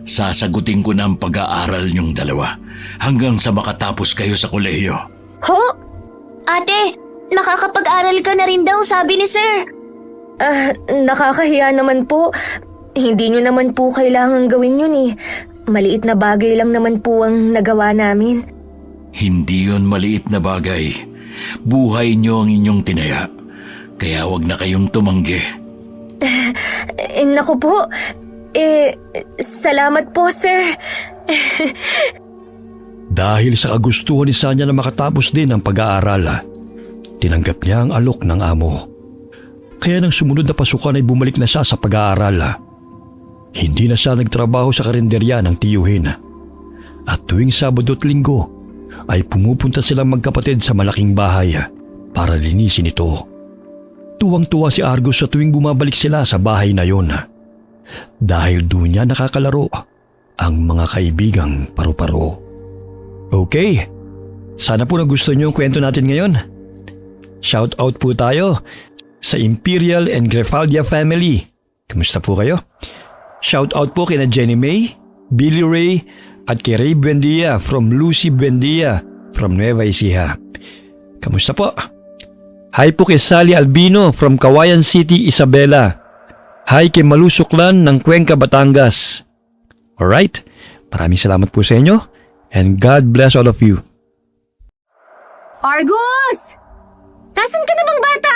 sasagutin ko na ang pag-aaral niyong dalawa hanggang sa makatapos kayo sa kolehiyo. Ho? Ate, nakakapag-aral ka na rin daw, sabi ni Sir. Nakakahiya naman po. Hindi nyo naman po kailangan gawin yun eh. Maliit na bagay lang naman po ang nagawa namin. Hindi yon maliit na bagay. Buhay niyo ang inyong tinaya. Kaya wag na kayong tumanggi. Naku po. Salamat po, sir. Dahil sa kagustuhan ni Sanya na makatapos din ang pag-aaral, tinanggap niya ang alok ng amo. Kaya nang sumunod na pasukan ay bumalik na siya sa pag-aaral. Hindi na siya nagtrabaho sa karinderya ng tiyuhin. At tuwing Sabado at Linggo ay pumupunta silang magkapatid sa malaking bahay para linisin ito. Tuwang-tuwa si Argus sa tuwing bumabalik sila sa bahay na yon. Dahil doon niya nakakalaro ang mga kaibigang paru-paro. Okay, sana po nagustuhan niyo ang kwento natin ngayon. Shout out po tayo sa Imperial and Grefaldia family. Kamusta po kayo? Shout out po kina Jenny May, Billy Ray at kay Ray Buendia from Lucy Buendia from Nueva Ecija. Kamusta po? Hi po kay Sally Albino from Kawayan City, Isabela. Hi kay Malu Suklan ng Cuenca, Batangas. Alright, maraming salamat po sa inyo and God bless all of you. Argus! Nasaan ka na bang bata?